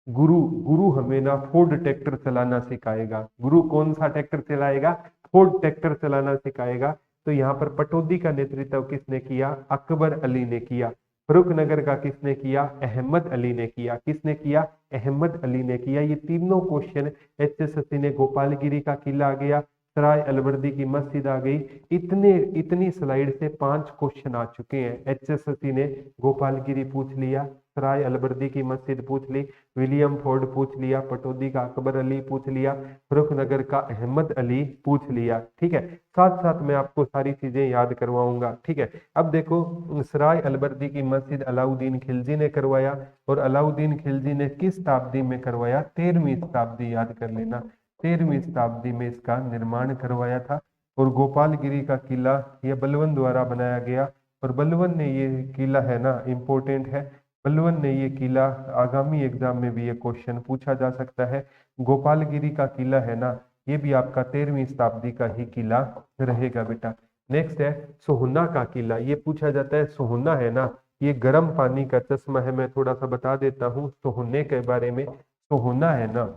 गुरु गुरु हमें ना फोर्ड ट्रैक्टर चलाना सिखाएगा। गुरु कौन सा ट्रैक्टर चलाएगा? फोर्ड ट्रैक्टर चलाना सिखाएगा। तो यहाँ पर पटौदी का नेतृत्व किसने किया? अकबर अली ने किया। फरूख नगर का किसने किया? अहमद अली ने किया। किसने किया? अहमद अली ने किया। ये तीनों क्वेश्चन एचएसएससी ने, गोपालगिरी का किला आ गया, सराय अलवर्दी की मस्जिद आ गई। इतनी स्लाइड से 5 क्वेश्चन आ चुके हैं। एचएसएससी ने गोपालगिरी पूछ लिया, सराय अलवर्दी की मस्जिद पूछ ली, विलियम फोर्ड पूछ लिया, पटौदी का अकबर अली पूछ लिया, फरूख नगर का अहमद अली पूछ लिया। ठीक है, साथ साथ मैं आपको सारी चीजें याद करवाऊंगा। ठीक है, अब देखो सराय अलवर्दी की मस्जिद अलाउद्दीन खिलजी ने करवाया। और अलाउद्दीन खिलजी ने किस शताब्दी में करवाया? 13वीं शताब्दी, याद कर लेना, 13वीं शताब्दी में इसका निर्माण करवाया था। और गोपालगिरी का किला यह बलवन द्वारा बनाया गया। और बलवन ने ये किला है ना, इंपॉर्टेंट है, बलवन ने ये किला, आगामी एग्जाम में भी ये क्वेश्चन पूछा जा सकता है। गोपालगिरी का किला है ना, ये भी आपका 13वीं शताब्दी का ही किला रहेगा बेटा। नेक्स्ट है सोहना का किला, ये पूछा जाता है। सोहना है ना, ये गर्म पानी का चश्मा है। मैं थोड़ा सा बता देता हूँ सोहने के बारे में। सोहना है ना,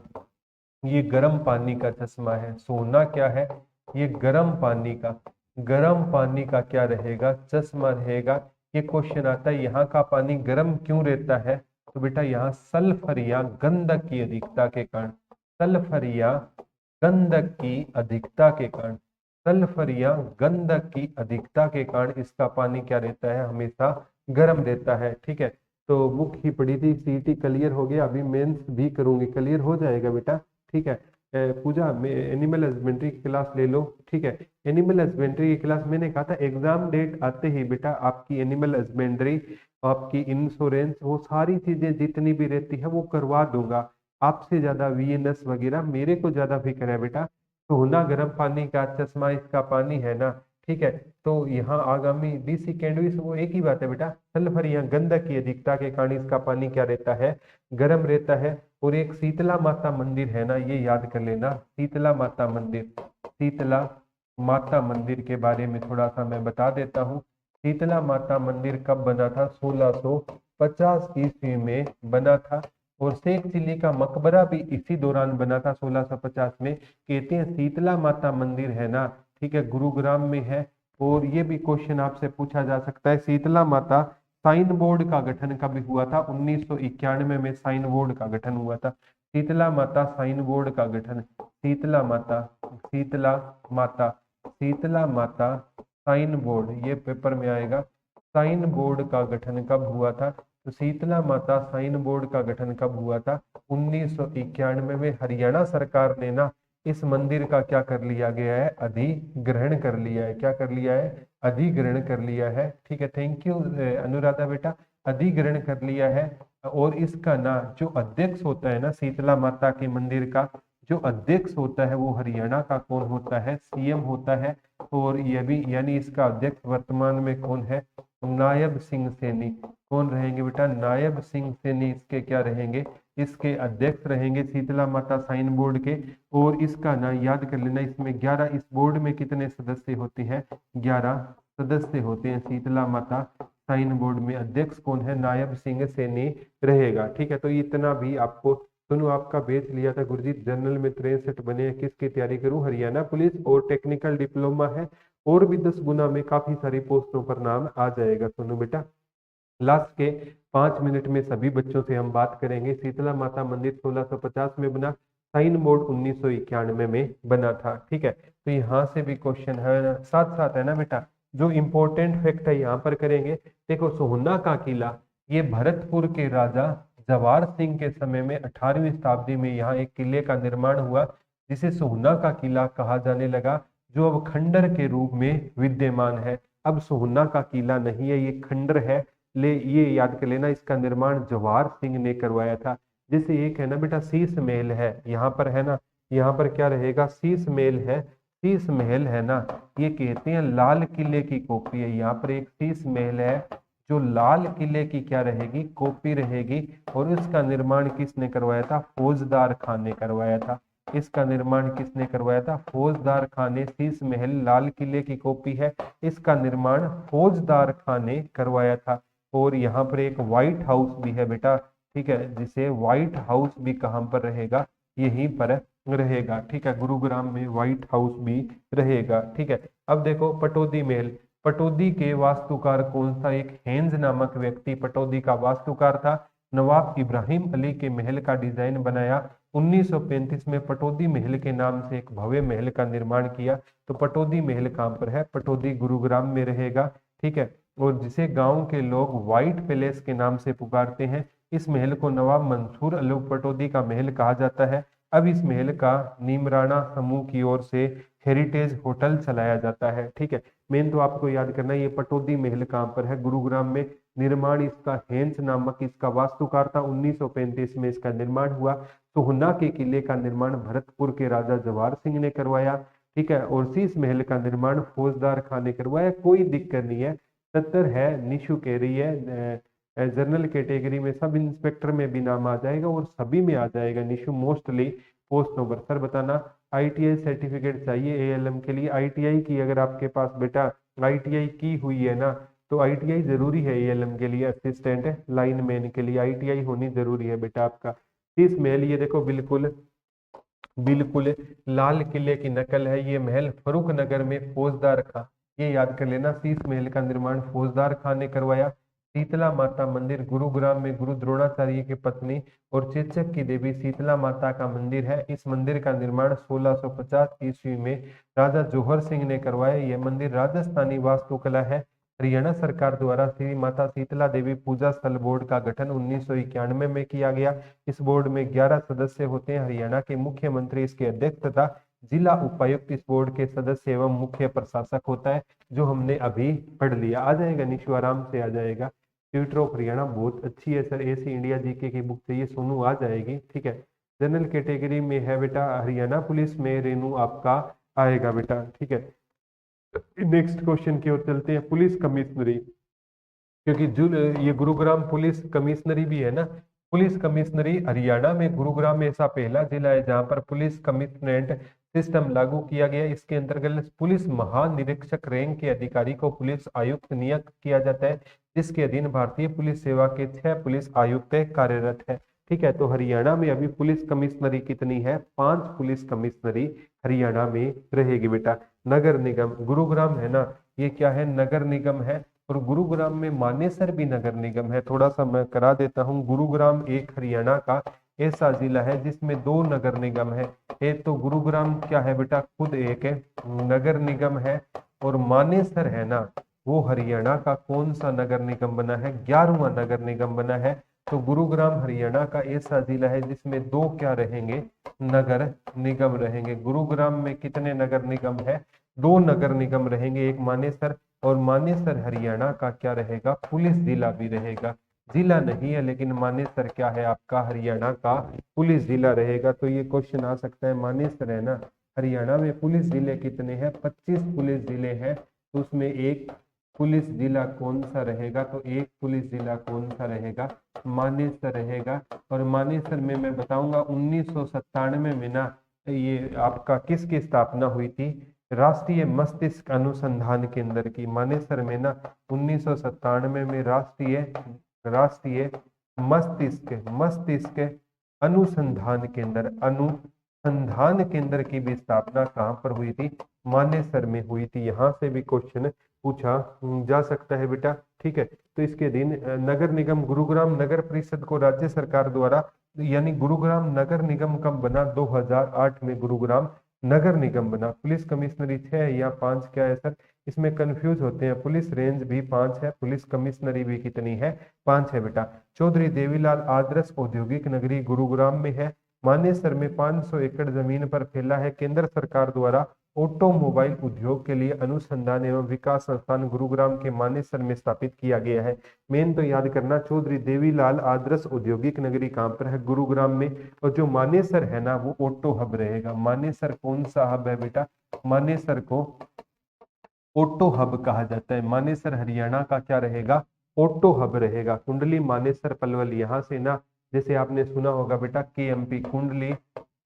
ये गर्म पानी का चश्मा है। सोना क्या है? ये गर्म पानी का क्या रहेगा? चश्मा रहेगा। ये क्वेश्चन आता है यहाँ का पानी गर्म क्यों रहता है? तो बेटा यहाँ सल्फर या गंधक की अधिकता के कारण, सल्फर या गंधक की अधिकता के कारण, सल्फर या गंधक की अधिकता के कारण इसका पानी क्या रहता है? हमेशा गर्म रहता है। ठीक है, तो बुक ही पढ़ी थी, सीईटी क्लियर हो गया, अभी मेंस भी करूंगी, क्लियर हो जाएगा बेटा। ठीक है, पूजा में एनिमल हस्बेंड्री की क्लास ले लो। ठीक है, एनिमल हस्बेंड्री की क्लास मैंने कहा था एग्जाम डेट आते ही बेटा आपकी एनिमल हस्बेंड्री, आपकी इंश्योरेंस, वो सारी चीजें जितनी भी रहती है वो करवा दूंगा। आपसे ज्यादा वीएनएस वगैरह मेरे को ज्यादा फिक्र है बेटा। सोहना गर्म पानी का चश्मा इसका पानी है ना, ठीक है। तो यहाँ आगामी डीसी कैंडविस वो एक ही बात है बेटा, सल्फर या गंधक की अधिकता के कारण इसका पानी क्या रहता है, गर्म रहता है। और एक शीतला माता मंदिर है ना, ये याद कर लेना, शीतला माता मंदिर, शीतला माता मंदिर के बारे में थोड़ा सा मैं बता देता हूँ। शीतला माता मंदिर कब बना था, 1650 ईस्वी में बना था। और शेख चिल्ली का मकबरा भी इसी दौरान बना था 1650 में। कहते हैं शीतला माता मंदिर है ना, ठीक है, गुरुग्राम में है। और ये भी क्वेश्चन आपसे पूछा जा सकता है, शीतला माता साइन बोर्ड का गठन कब हुआ था, 1991 में साइन बोर्ड का गठन हुआ था। शीतला माता साइन बोर्ड का गठन, शीतला माता, शीतला माता, शीतला माता साइन बोर्ड, ये पेपर में आएगा, साइन बोर्ड का गठन कब हुआ था। तो शीतला माता साइन बोर्ड का गठन कब हुआ था, 1991 में। हरियाणा सरकार ने ना इस मंदिर का क्या कर लिया गया है, अधिग्रहण कर लिया है। क्या कर लिया है, अधिग्रहण कर लिया है। ठीक है, थैंक यू अनुराधा बेटा, अधिग्रहण कर लिया है। और इसका ना जो अध्यक्ष होता है ना शीतला माता के मंदिर का, जो अध्यक्ष होता है वो हरियाणा का कौन होता है, सीएम होता है। और ये भी यानी इसका अध्यक्ष वर्तमान में कौन है, नायब सिंह सैनी। कौन रहेंगे बेटा, नायब सिंह सैनी इसके क्या रहेंगे, इसके अध्यक्ष रहेंगे, शीतला माता साइन बोर्ड के। और इसका ना याद कर लेना, इसमें 11, इस बोर्ड में कितने सदस्य होते हैं, 11 सदस्य होते हैं शीतला माता साइन बोर्ड में। अध्यक्ष कौन है, नायब सिंह सैनी रहेगा। ठीक है, तो इतना भी आपको सुनो, आपका बेच लिया था गुरजीत, जनरल में 63 बने हैं, किसकी तैयारी करूं, हरियाणा पुलिस और टेक्निकल डिप्लोमा है। और भी 10 गुना में काफी सारी पोस्टों पर नाम आ जाएगा। सुनो बेटा, लास्ट के 5 मिनट में सभी बच्चों से हम बात करेंगे। शीतला माता मंदिर 1650 में बना, साइन बोर्ड 1991 में बना था। ठीक है, तो यहाँ से भी क्वेश्चन है, साथ साथ है ना बेटा, जो इंपॉर्टेंट फैक्ट है यहाँ पर करेंगे। देखो, सोहना का किला, ये भरतपुर के राजा जवार सिंह के समय में 18वीं शताब्दी में यहाँ एक किले का निर्माण हुआ, जिसे सोहना का किला कहा जाने लगा, जो अब खंडर के रूप में विद्यमान है। अब सोहना का किला नहीं है, ये खंडर है। ले ये याद कर लेना, इसका निर्माण जवाहर सिंह ने करवाया था। जैसे एक है ना बेटा शीश महल है, यहाँ पर है ना, यहाँ पर क्या रहेगा, शीश महल है। शीश महल है ना, ये कहते हैं लाल किले की कॉपी है। यहाँ पर एक शीश महल है जो लाल किले की क्या रहेगी, कॉपी रहेगी। और इसका निर्माण किसने करवाया था, फौजदार खान ने करवाया था। इसका निर्माण किसने करवाया था, फौजदार खान ने। शीश महल लाल किले की कॉपी है, इसका निर्माण फौजदार खान ने करवाया था। और यहाँ पर एक व्हाइट हाउस भी है बेटा, ठीक है, जिसे व्हाइट हाउस भी कहाँ पर रहेगा, यहीं पर रहेगा। ठीक है, गुरुग्राम में व्हाइट हाउस भी रहेगा। ठीक है, अब देखो पटौदी महल, पटौदी के वास्तुकार कौन सा, एक हेंज नामक व्यक्ति पटौदी का वास्तुकार था। नवाब इब्राहिम अली के महल का डिजाइन बनाया। 1935 में पटौदी महल के नाम से एक भव्य महल का निर्माण किया। तो पटौदी महल कहाँ पर है, पटौदी गुरुग्राम में रहेगा। ठीक है, और जिसे गांव के लोग व्हाइट पैलेस के नाम से पुकारते हैं। इस महल को नवाब मंसूर अली पटौदी का महल कहा जाता है। अब इस महल का नीमराणा समूह की ओर से हेरिटेज होटल चलाया जाता है। ठीक है, मेन तो आपको याद करना है, ये पटौदी महल कहाँ पर है, गुरुग्राम में। निर्माण इसका हेंस नामक इसका वास्तुकार था। 1935 में इसका निर्माण हुआ। सोहना के किले का निर्माण भरतपुर के राजा जवाहर सिंह ने करवाया। ठीक है, और शीश महल का निर्माण फौजदार खान ने करवाया। कोई दिक्कत नहीं है, 70 है, निशु कह रही है जनरल कैटेगरी में सब इंस्पेक्टर में भी नाम आ जाएगा और सभी में आ जाएगा Nishu, mostly post number. Sir बताना, आईटीआई सर्टिफिकेट चाहिए एएलएम के लिए। आईटीआई की अगर आपके पास बेटा आईटीआई की हुई है ना, तो आईटीआई जरूरी है एएलएम के लिए, असिस्टेंट लाइनमैन के लिए आईटीआई होनी जरूरी है बेटा आपका। शीश महल, ये देखो बिल्कुल बिल्कुल लाल किले की नकल है। ये महल फरुख नगर में फौजदार खां, ये याद कर लेना, शीश महल का निर्माण फौजदार खां ने करवाया। शीतला माता मंदिर गुरुग्राम में गुरु द्रोणाचार्य की पत्नी और चेचक की देवी शीतला माता का मंदिर है। इस मंदिर का निर्माण 1650 ईस्वी में राजा जौहर सिंह ने करवाया। यह मंदिर राजस्थानी वास्तुकला है। हरियाणा सरकार द्वारा श्री माता शीतला देवी पूजा स्थल बोर्ड का गठन 1991 में किया गया। इस बोर्ड में 11 सदस्य होते हैं। हरियाणा के मुख्यमंत्री इसके अध्यक्ष तथा जिला उपायुक्त इस बोर्ड के सदस्य एवं मुख्य प्रशासक होता है, जो हमने अभी पढ़ लिया। आ जाएगा निशु, आराम से आ जाएगा। ट्यूटर ऑफ हरियाणा बहुत अच्छी है सर, ऐसी इंडिया जीके की बुक चाहिए सोनू, आ जाएगी। ठीक है, जनरल कैटेगरी में है बेटा हरियाणा पुलिस में रेनू आपका आएगा बेटा। ठीक है, नेक्स्ट क्वेश्चन की ओर चलते हैं। पुलिस कमिश्नरी, क्योंकि जो ये गुरुग्राम पुलिस कमिश्नरी भी है ना, पुलिस कमिश्नरी हरियाणा में गुरुग्राम में ऐसा पहला जिला है जहां पर पुलिस कमिश्नरेट सिस्टम लागू किया गया। इसके अंतर्गत पुलिस महानिरीक्षक रैंक के अधिकारी को पुलिस आयुक्त नियुक्त किया जाता है, जिसके अधीन भारतीय पुलिस सेवा के 6 पुलिस आयुक्त कार्यरत है। ठीक है, तो हरियाणा में अभी पुलिस कमिश्नरी कितनी है? 5 पुलिस कमिश्नरी हरियाणा में रहेगी बेटा। नगर निगम, गुरुग्राम है ना, ये क्या है? नगर निगम है। और गुरुग्राम में मानेसर भी नगर निगम है। थोड़ा सा मैं करा देता हूँ। गुरुग्राम एक हरियाणा का ऐसा जिला है जिसमें 2 नगर निगम है। एक तो गुरुग्राम क्या है बेटा, खुद एक है नगर निगम है, और मानेसर है ना, वो हरियाणा का कौन सा नगर निगम बना है? 11वां नगर निगम बना है। तो गुरुग्राम हरियाणा का ऐसा जिला है जिसमें 2 क्या रहेंगे? नगर निगम रहेंगे। गुरुग्राम में कितने नगर निगम है? 2 नगर निगम रहेंगे, एक मानेसर, और मानेसर हरियाणा का क्या रहेगा? पुलिस जिला भी रहेगा। जिला नहीं है लेकिन मानेसर क्या है आपका? हरियाणा का पुलिस जिला रहेगा। तो ये क्वेश्चन आ सकता है, मानेसर है ना, हरियाणा में पुलिस जिले कितने हैं? 25 पुलिस जिले हैं। तो उसमें एक पुलिस जिला कौन सा रहेगा? तो एक पुलिस जिला कौन सा रहेगा? मानेसर रहेगा। और मानेसर में मैं बताऊंगा 1997 में ना, ये आपका किसकी स्थापना हुई थी? राष्ट्रीय मस्तिष्क अनुसंधान केंद्र की। मानेसर में ना 1997 में राष्ट्रीय राष्ट्रीय मस्तिष्क मस्तिष्क अनुसंधान केंद्र अनुसंधान केंद्र की भी स्थापना कहाँ पर हुई थी? मानेसर में हुई थी। यहाँ से भी क्वेश्चन पूछा जा सकता है बेटा। ठीक है, तो इसके दिन नगर निगम गुरुग्राम नगर परिषद को राज्य सरकार द्वारा, यानी गुरुग्राम नगर निगम कब बना? 2008 में गुरुग्राम नगर निगम बना। पुलिस कमिश्नरी 6 या 5 क्या है सर? इसमें कंफ्यूज होते हैं। पुलिस रेंज भी 5 है, पुलिस कमिश्नरी भी कितनी है? 5 है बेटा। चौधरी देवीलाल आदर्श औद्योगिक नगरी गुरुग्राम में है। मानेसर में 500 एकड़ जमीन पर फैला है। केंद्र सरकार द्वारा ऑटोमोबाइल उद्योग के लिए अनुसंधान एवं विकास संस्थान गुरुग्राम के मानेसर में स्थापित किया गया है। मेन तो याद करना, चौधरी देवीलाल आदर्श औद्योगिक नगरी कहाँ पर है? गुरुग्राम में। और जो मानेसर है ना, वो ऑटो हब रहेगा। मानेसर कौन सा हब है बेटा? मानेसर को ऑटो हब कहा जाता है। मानेसर हरियाणा का क्या रहेगा? ऑटो हब रहेगा। कुंडली मानेसर पलवल, यहाँ से ना, जैसे आपने सुना होगा बेटा KMP Kundli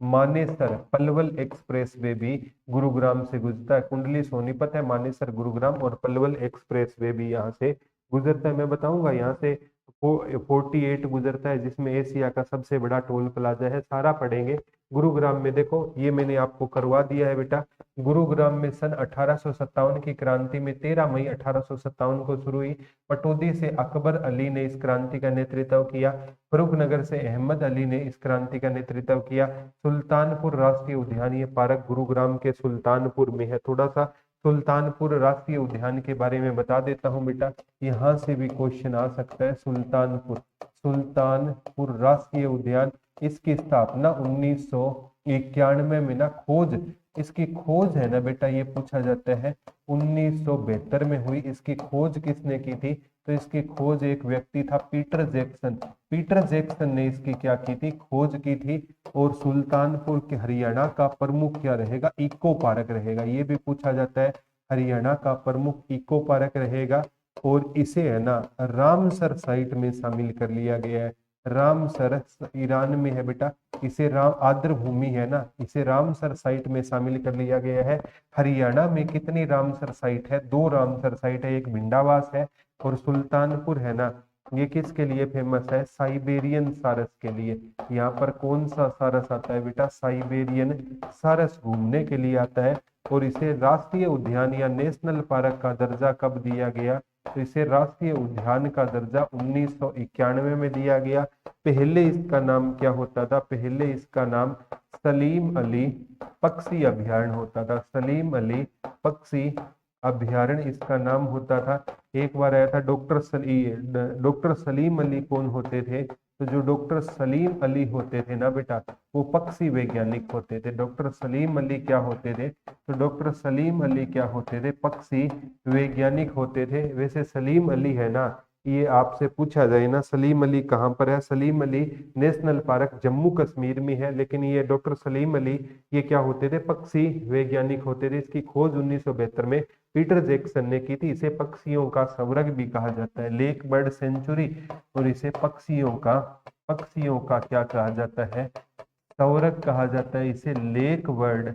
Manesar Palwal express way भी गुरुग्राम से गुजरता है। कुंडली सोनीपत है, मानेसर गुरुग्राम, और पलवल एक्सप्रेस वे भी यहाँ से गुजरता है। मैं बताऊंगा यहाँ से 48 गुजरता है, जिसमें एशिया का सबसे बड़ा टोल प्लाजा है। सारा पढ़ेंगे। गुरुग्राम में देखो, ये मैंने आपको करवा दिया है बेटा। गुरुग्राम में सन 1857 की क्रांति में 13 मई 1857 को शुरू हुई। पटौदी से अकबर अली ने इस क्रांति का नेतृत्व किया। फरुखनगर से अहमद अली ने इस क्रांति का नेतृत्व किया। सुल्तानपुर राष्ट्रीय उद्यान, ये पार्क गुरुग्राम के सुल्तानपुर में है। थोड़ा सा सुल्तानपुर राष्ट्रीय उद्यान के बारे में बता देता हूं बेटा, यहाँ से भी क्वेश्चन आ सकता है। सुल्तानपुर सुल्तानपुर राष्ट्रीय उद्यान, इसकी स्थापना 1991 में ना, खोज इसकी खोज है ना बेटा, ये पूछा जाता है 1972 में हुई। इसकी खोज किसने की थी? तो इसकी खोज एक व्यक्ति था, पीटर जैक्सन। पीटर जैक्सन ने इसकी क्या की थी? खोज की थी। और सुल्तानपुर के हरियाणा का प्रमुख क्या रहेगा? इको पार्क रहेगा। ये भी पूछा जाता है, हरियाणा का प्रमुख इको पार्क रहेगा। और इसे है ना रामसर साइट में शामिल कर लिया गया है। रामसर ईरान में है बेटा। इसे राम आर्द्र भूमि है ना, इसे रामसर साइट में शामिल कर लिया गया है। हरियाणा में कितनी रामसर साइट है? 2 रामसर साइट है, एक भिंडावास है, और सुल्तानपुर है ना, ये किसके लिए फेमस है? साइबेरियन सारस के लिए। यहाँ पर कौन सा सारस आता है बेटा? साइबेरियन सारस घूमने के लिए आता है। और इसे राष्ट्रीय उद्यान या नेशनल पार्क का दर्जा कब दिया गया? तो इसे राष्ट्रीय उद्यान का दर्जा 1991 में दिया गया। पहले इसका नाम क्या होता था? पहले इसका नाम सलीम अली पक्षी अभ्यारण्य होता था। सलीम अली पक्षी अभ्यारण्य इसका नाम होता था। एक बार आया था डॉक्टर सलीम अली कौन होते थे? तो जो डॉक्टर सलीम अली होते थे ना बेटा, वो पक्षी वैज्ञानिक होते थे। डॉक्टर सलीम अली क्या होते थे? तो डॉक्टर सलीम अली क्या होते थे? पक्षी वैज्ञानिक होते थे। वैसे सलीम अली है ना, ये आपसे पूछा जाए ना, सलीम अली कहाँ पर है? सलीम अली नेशनल पार्क जम्मू कश्मीर में है। लेकिन ये डॉक्टर सलीम अली ये क्या होते थे? पक्षी वैज्ञानिक होते थे। इसकी खोज 1972 में पीटर जैक्सन ने की थी। इसे पक्षियों का स्वर्ग भी कहा जाता है, लेक बर्ड सेंचुरी, और इसे पक्षियों का क्या कहा जाता है, स्वर्ग कहा जाता है। इसे लेक वर्ड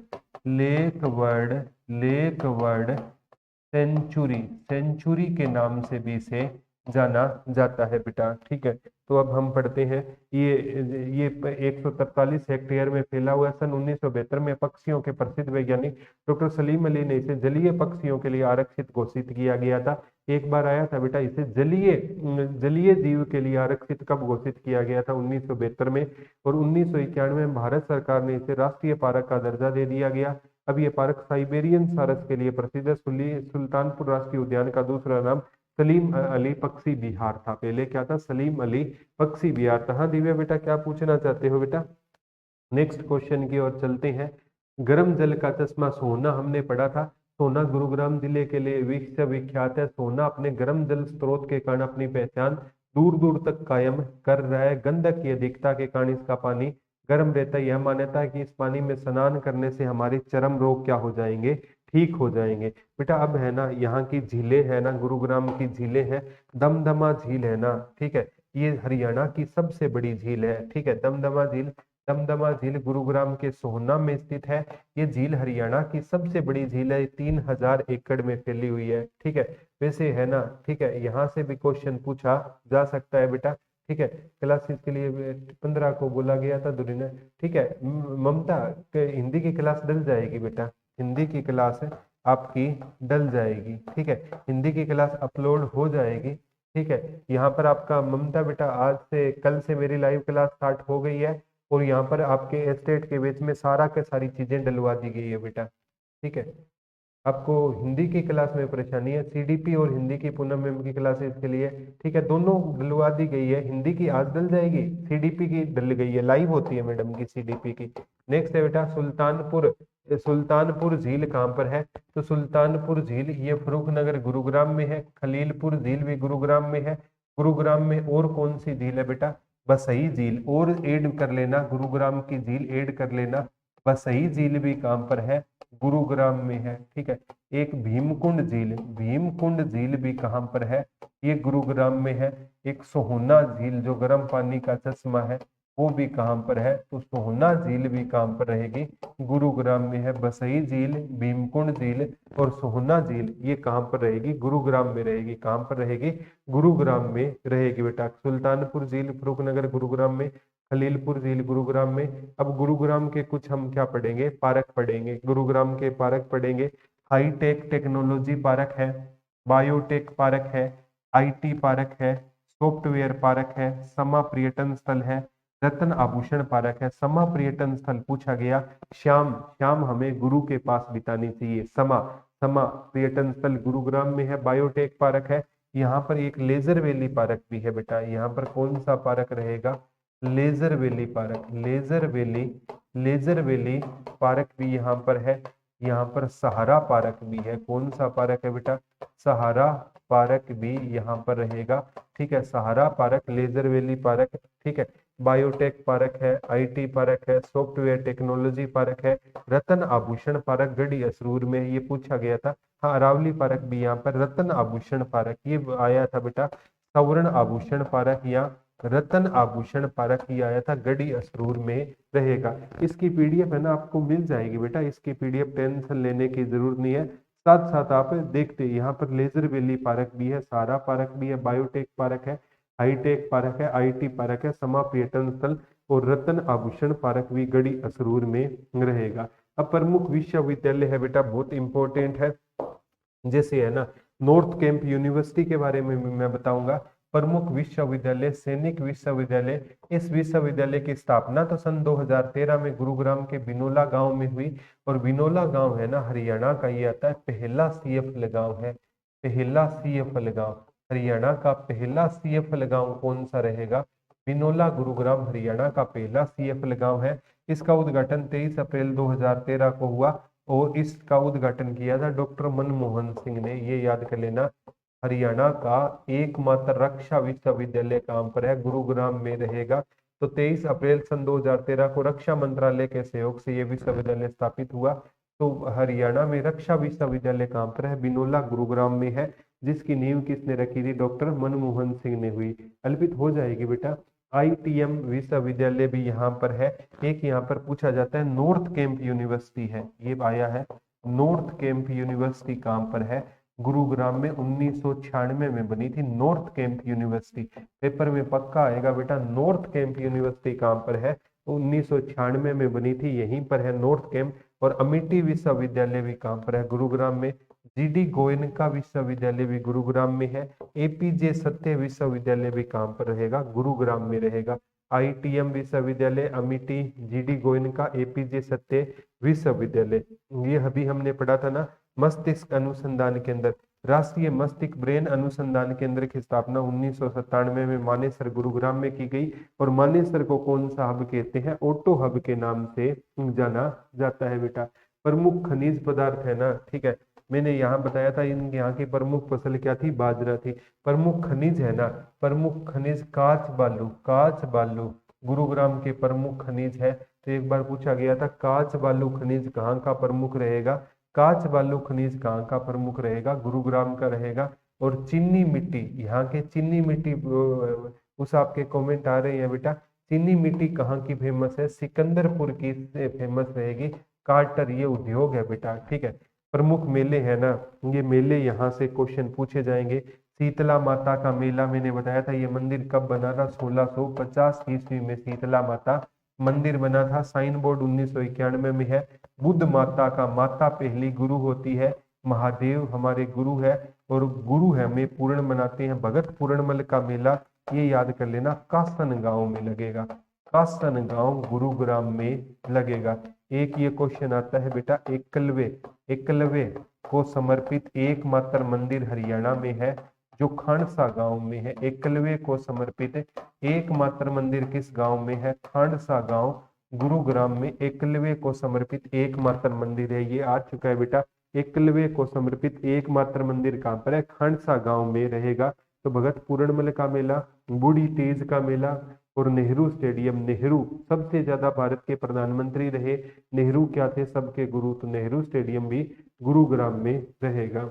सेंचुरी के नाम से भी इसे जाना जाता है बेटा। ठीक है, तो अब हम पढ़ते हैं। ये 143 हेक्टेयर में फैला हुआ है। सन 1972 में पक्षियों के प्रसिद्ध वैज्ञानिक डॉक्टर सलीम अली ने इसे जलीय पक्षियों के लिए आरक्षित घोषित किया गया था। एक बार आया था बेटा, इसे जलीय जीव के लिए आरक्षित कब घोषित किया गया था, 1972 में। और 1991 में भारत सरकार ने इसे राष्ट्रीय पार्क का दर्जा दे दिया गया। अब ये पार्क साइबेरियन सारस के लिए प्रसिद्ध है। सुल्तानपुर राष्ट्रीय उद्यान का दूसरा नाम सलीम अली पक्षी विहार था। पहले क्या था, सलीम अली पक्षी विहार था। हाँ दिव्या बेटा, क्या पूछना चाहते हो बेटा? नेक्स्ट क्वेश्चन की ओर चलते हैं। गर्म जल का चश्मा सोना हमने पढ़ा था। सोना गुरुग्राम जिले के लिए विश्वविख्यात है। सोना अपने गर्म जल स्रोत के कारण अपनी पहचान दूर दूर तक कायम कर रहा है। गंधक की अधिकता के कारण इसका पानी गर्म रहता है। यह मान्यता है कि इस पानी में स्नान करने से हमारे चर्म रोग क्या हो जाएंगे, ठीक हो जाएंगे। बेटा अब है ना, यहाँ की झीलें है ना, गुरुग्राम की झीलें हैं। दमदमा झील है ना, ठीक है, ये हरियाणा की सबसे बड़ी झील है। ठीक है, दमदमा झील गुरुग्राम के सोहना में स्थित है। ये झील हरियाणा की सबसे बड़ी झील है, 3000 एकड़ में फैली हुई है। ठीक है, वैसे है ना, ठीक है, यहाँ से भी क्वेश्चन पूछा जा सकता है बेटा। ठीक है, क्लासेस के लिए 15 को बोला गया था दूरी ने। ठीक है, ममता हिंदी की क्लास डल जाएगी बेटा, हिंदी की क्लास आपकी डल जाएगी। ठीक है, हिंदी की क्लास अपलोड हो जाएगी। ठीक है, यहाँ पर आपका ममता बेटा आज से कल से मेरी लाइव क्लास स्टार्ट हो गई है, और यहाँ पर आपके एस्टेट के बीच में सारा के सारी चीजें डलवा दी गई है बेटा। ठीक है, आपको हिंदी की क्लास में परेशानी है, सीडीपी और हिंदी की पूनम मैम की क्लासेस के लिए, ठीक है, दोनों डलवा दी गई है। हिंदी की आज डल जाएगी, सीडीपी की डल गई है, लाइव होती है मैडम की सीडीपी की। नेक्स्ट है बेटा सुल्तानपुर झील कहाँ पर है? तो सुल्तानपुर झील ये फरुखनगर गुरुग्राम में है। खलीलपुर झील भी गुरुग्राम में है। गुरुग्राम में और कौन सी झील है बेटा? बसई झील, और ऐड कर लेना, गुरुग्राम की झील ऐड कर लेना। बसई झील भी कहाँ पर है? गुरुग्राम में है। ठीक है, एक भीमकुंड झील भी कहाँ पर है? ये गुरुग्राम में है। एक सोहना झील जो गर्म पानी का चश्मा है, वो भी कहाँ पर है? तो सोहना झील भी कहाँ पर रहेगी? गुरुग्राम में है। बसई झील, भीमकुंड झील और सोहना झील ये कहाँ पर रहेगी? गुरुग्राम में रहेगी। कहाँ पर रहेगी? गुरुग्राम में रहेगी बेटा। सुल्तानपुर झील फरुखनगर गुरुग्राम में, खलीलपुर झील गुरुग्राम में। अब गुरुग्राम के कुछ हम क्या पढ़ेंगे? पार्क पढ़ेंगे। गुरुग्राम के पार्क पढ़ेंगे। हाईटेक टेक्नोलॉजी पार्क है, बायोटेक पार्क है, आईटी पार्क है, सॉफ्टवेयर पार्क है, समा पर्यटन स्थल है, रत्न आभूषण पार्क है। समा पर्यटन स्थल पूछा गया, शाम हमें गुरु के पास बितानी चाहिए। समा पर्यटन स्थल गुरुग्राम में है। बायोटेक पार्क है। यहाँ पर एक लेजर वैली पार्क भी है बेटा। यहाँ पर कौन सा पार्क रहेगा? Leisure Valley Park, Leisure Valley Park भी यहाँ पर है। यहाँ पर सहारा पार्क भी है। कौन सा पार्क है बेटा? सहारा पार्क भी यहाँ पर रहेगा। ठीक है, सहारा पार्क, लेजर वैली पार्क। ठीक है, बायोटेक पार्क है, आईटी पार्क है, सॉफ्टवेयर टेक्नोलॉजी पार्क है, रतन आभूषण पार्क गढ़ी असरूर में, ये पूछा गया था। हाँ, अरावली पार्क भी यहाँ पर, रतन आभूषण पार्क ये आया था बेटा। सवर्ण आभूषण पार्क या रतन आभूषण पार्क ही आया था, गढ़ी असरूर में रहेगा। इसकी पीडीएफ है ना आपको मिल जाएगी बेटा, इसकी पीडीएफ टेंशन लेने की जरूरत नहीं है। साथ साथ आप देखते यहाँ पर लेजर वैली पार्क भी है, सारा पार्क भी है, बायोटेक पार्क है, हाईटेक पार्क है, आईटी पार्क है, समा पर्यटन स्थल और रतन आभूषण पार्क भी गढ़ी असरूर में रहेगा। अब प्रमुख विश्वविद्यालय है बेटा, बहुत इंपॉर्टेंट है। जैसे है ना, नॉर्थ कैंप यूनिवर्सिटी के बारे में भी मैं बताऊंगा। प्रमुख विश्वविद्यालय सैनिक विश्वविद्यालय। इस विश्वविद्यालय की स्थापना तो सन 2013 में गुरुग्राम के बिनोला गांव में हुई। और बिनोला गांव है ना, हरियाणा का ये आता है पहला सीएफएल गांव है। पहला सीएफएल गांव, हरियाणा का पहला सीएफएल गांव कौन सा रहेगा? बिनोला गुरुग्राम हरियाणा का पहला सीएफएल गांव है। इसका उद्घाटन 23 अप्रैल 2013 को हुआ और इसका उद्घाटन किया था डॉक्टर मनमोहन सिंह ने। ये याद कर लेना, हरियाणा का एकमात्र रक्षा विश्वविद्यालय कहाँ पर है? गुरुग्राम में रहेगा। तो 23 अप्रैल सन 2013 को रक्षा मंत्रालय के सहयोग से यह विश्वविद्यालय स्थापित हुआ। तो हरियाणा में रक्षा विश्वविद्यालय कहाँ पर है? बिनोला गुरुग्राम में है, जिसकी नींव किसने रखी थी? डॉक्टर मनमोहन सिंह ने हुई। अल्पित हो जाएगी बेटा। आईटीएम विश्वविद्यालय भी यहाँ पर है। एक यहाँ पर पूछा जाता है नॉर्थ कैंप यूनिवर्सिटी है, ये आया है। नॉर्थ कैंप यूनिवर्सिटी कहाँ पर है? गुरुग्राम में 1996 में बनी थी नॉर्थ कैंप यूनिवर्सिटी। पेपर में पक्का आएगा बेटा, नॉर्थ कैंप यूनिवर्सिटी कहाँ पर है? 1996 में बनी थी, यहीं पर है नॉर्थ कैंप। और अमिटी विश्वविद्यालय भी कहाँ पर है? गुरुग्राम में। जीडी गोयनका विश्वविद्यालय भी गुरुग्राम में है। एपीजे सत्य विश्वविद्यालय भी कहाँ पर रहेगा? गुरुग्राम में रहेगा। आईटीएम विश्वविद्यालय, अमिटी, जीडी गोयनका, एपीजे सत्य विश्वविद्यालय। ये अभी हमने पढ़ा था ना, मस्तिष्क अनुसंधान केंद्र। राष्ट्रीय मस्तिष्क ब्रेन अनुसंधान केंद्र की स्थापना 1997 में मानेसर गुरुग्राम में की गई। और मानेसर को कौन सा हब कहते हैं? ऑटो हब के नाम से जाना जाता है बेटा। प्रमुख खनिज पदार्थ है ना, ठीक है, मैंने यहाँ बताया था इन यहाँ की प्रमुख फसल क्या थी? बाजरा थी। प्रमुख खनिज है ना, प्रमुख खनिज काच बालू, काच बालू गुरुग्राम के प्रमुख खनिज है। तो एक बार पूछा गया था काच बालू खनिज कहाँ का प्रमुख रहेगा? काच बालू खनिज कहाँ का प्रमुख रहेगा? गुरुग्राम का रहेगा। और चीनी मिट्टी, यहाँ के चीनी मिट्टी, उस आपके कमेंट आ रहे हैं बेटा, चीनी मिट्टी कहाँ की फेमस है? सिकंदरपुर की फेमस रहेगी। कार्टर ये उद्योग है बेटा, ठीक है। प्रमुख मेले है ना, ये मेले यहाँ से क्वेश्चन पूछे जाएंगे। शीतला माता का मेला मैंने बताया था, ये मंदिर कब बना था? 1650 ईस्वी में शीतला माता मंदिर बना था। साइन बोर्ड 1991 में है। बुद्ध माता का माता पहली गुरु होती है। महादेव हमारे गुरु है, और गुरु है में पूर्ण मनाते हैं। भगत पूर्णमल का मेला, ये याद कर लेना, कासन गांव में लगेगा। कासन गांव गुरुग्राम में लगेगा। एक ये क्वेश्चन आता है बेटा, एकलव्य को समर्पित एकमात्र मंदिर हरियाणा में है, जो खांडसा गांव में है। एकलव्य को समर्पित एकमात्र मंदिर किस गांव में है? खांडसा गांव गुरुग्राम में एकलव्य को समर्पित एकमात्र मंदिर है। ये आ चुका है बेटा। एकलव्य को समर्पित एकमात्र मंदिर कहाँ पर है? खांडसा गांव में रहेगा। तो भगत पूर्णमल का मेला, बूढ़ी तीज का मेला, और नेहरू स्टेडियम। नेहरू सबसे ज्यादा भारत के प्रधानमंत्री रहे। नेहरू क्या थे? सबके गुरु। तो नेहरू स्टेडियम भी गुरुग्राम में रहेगा।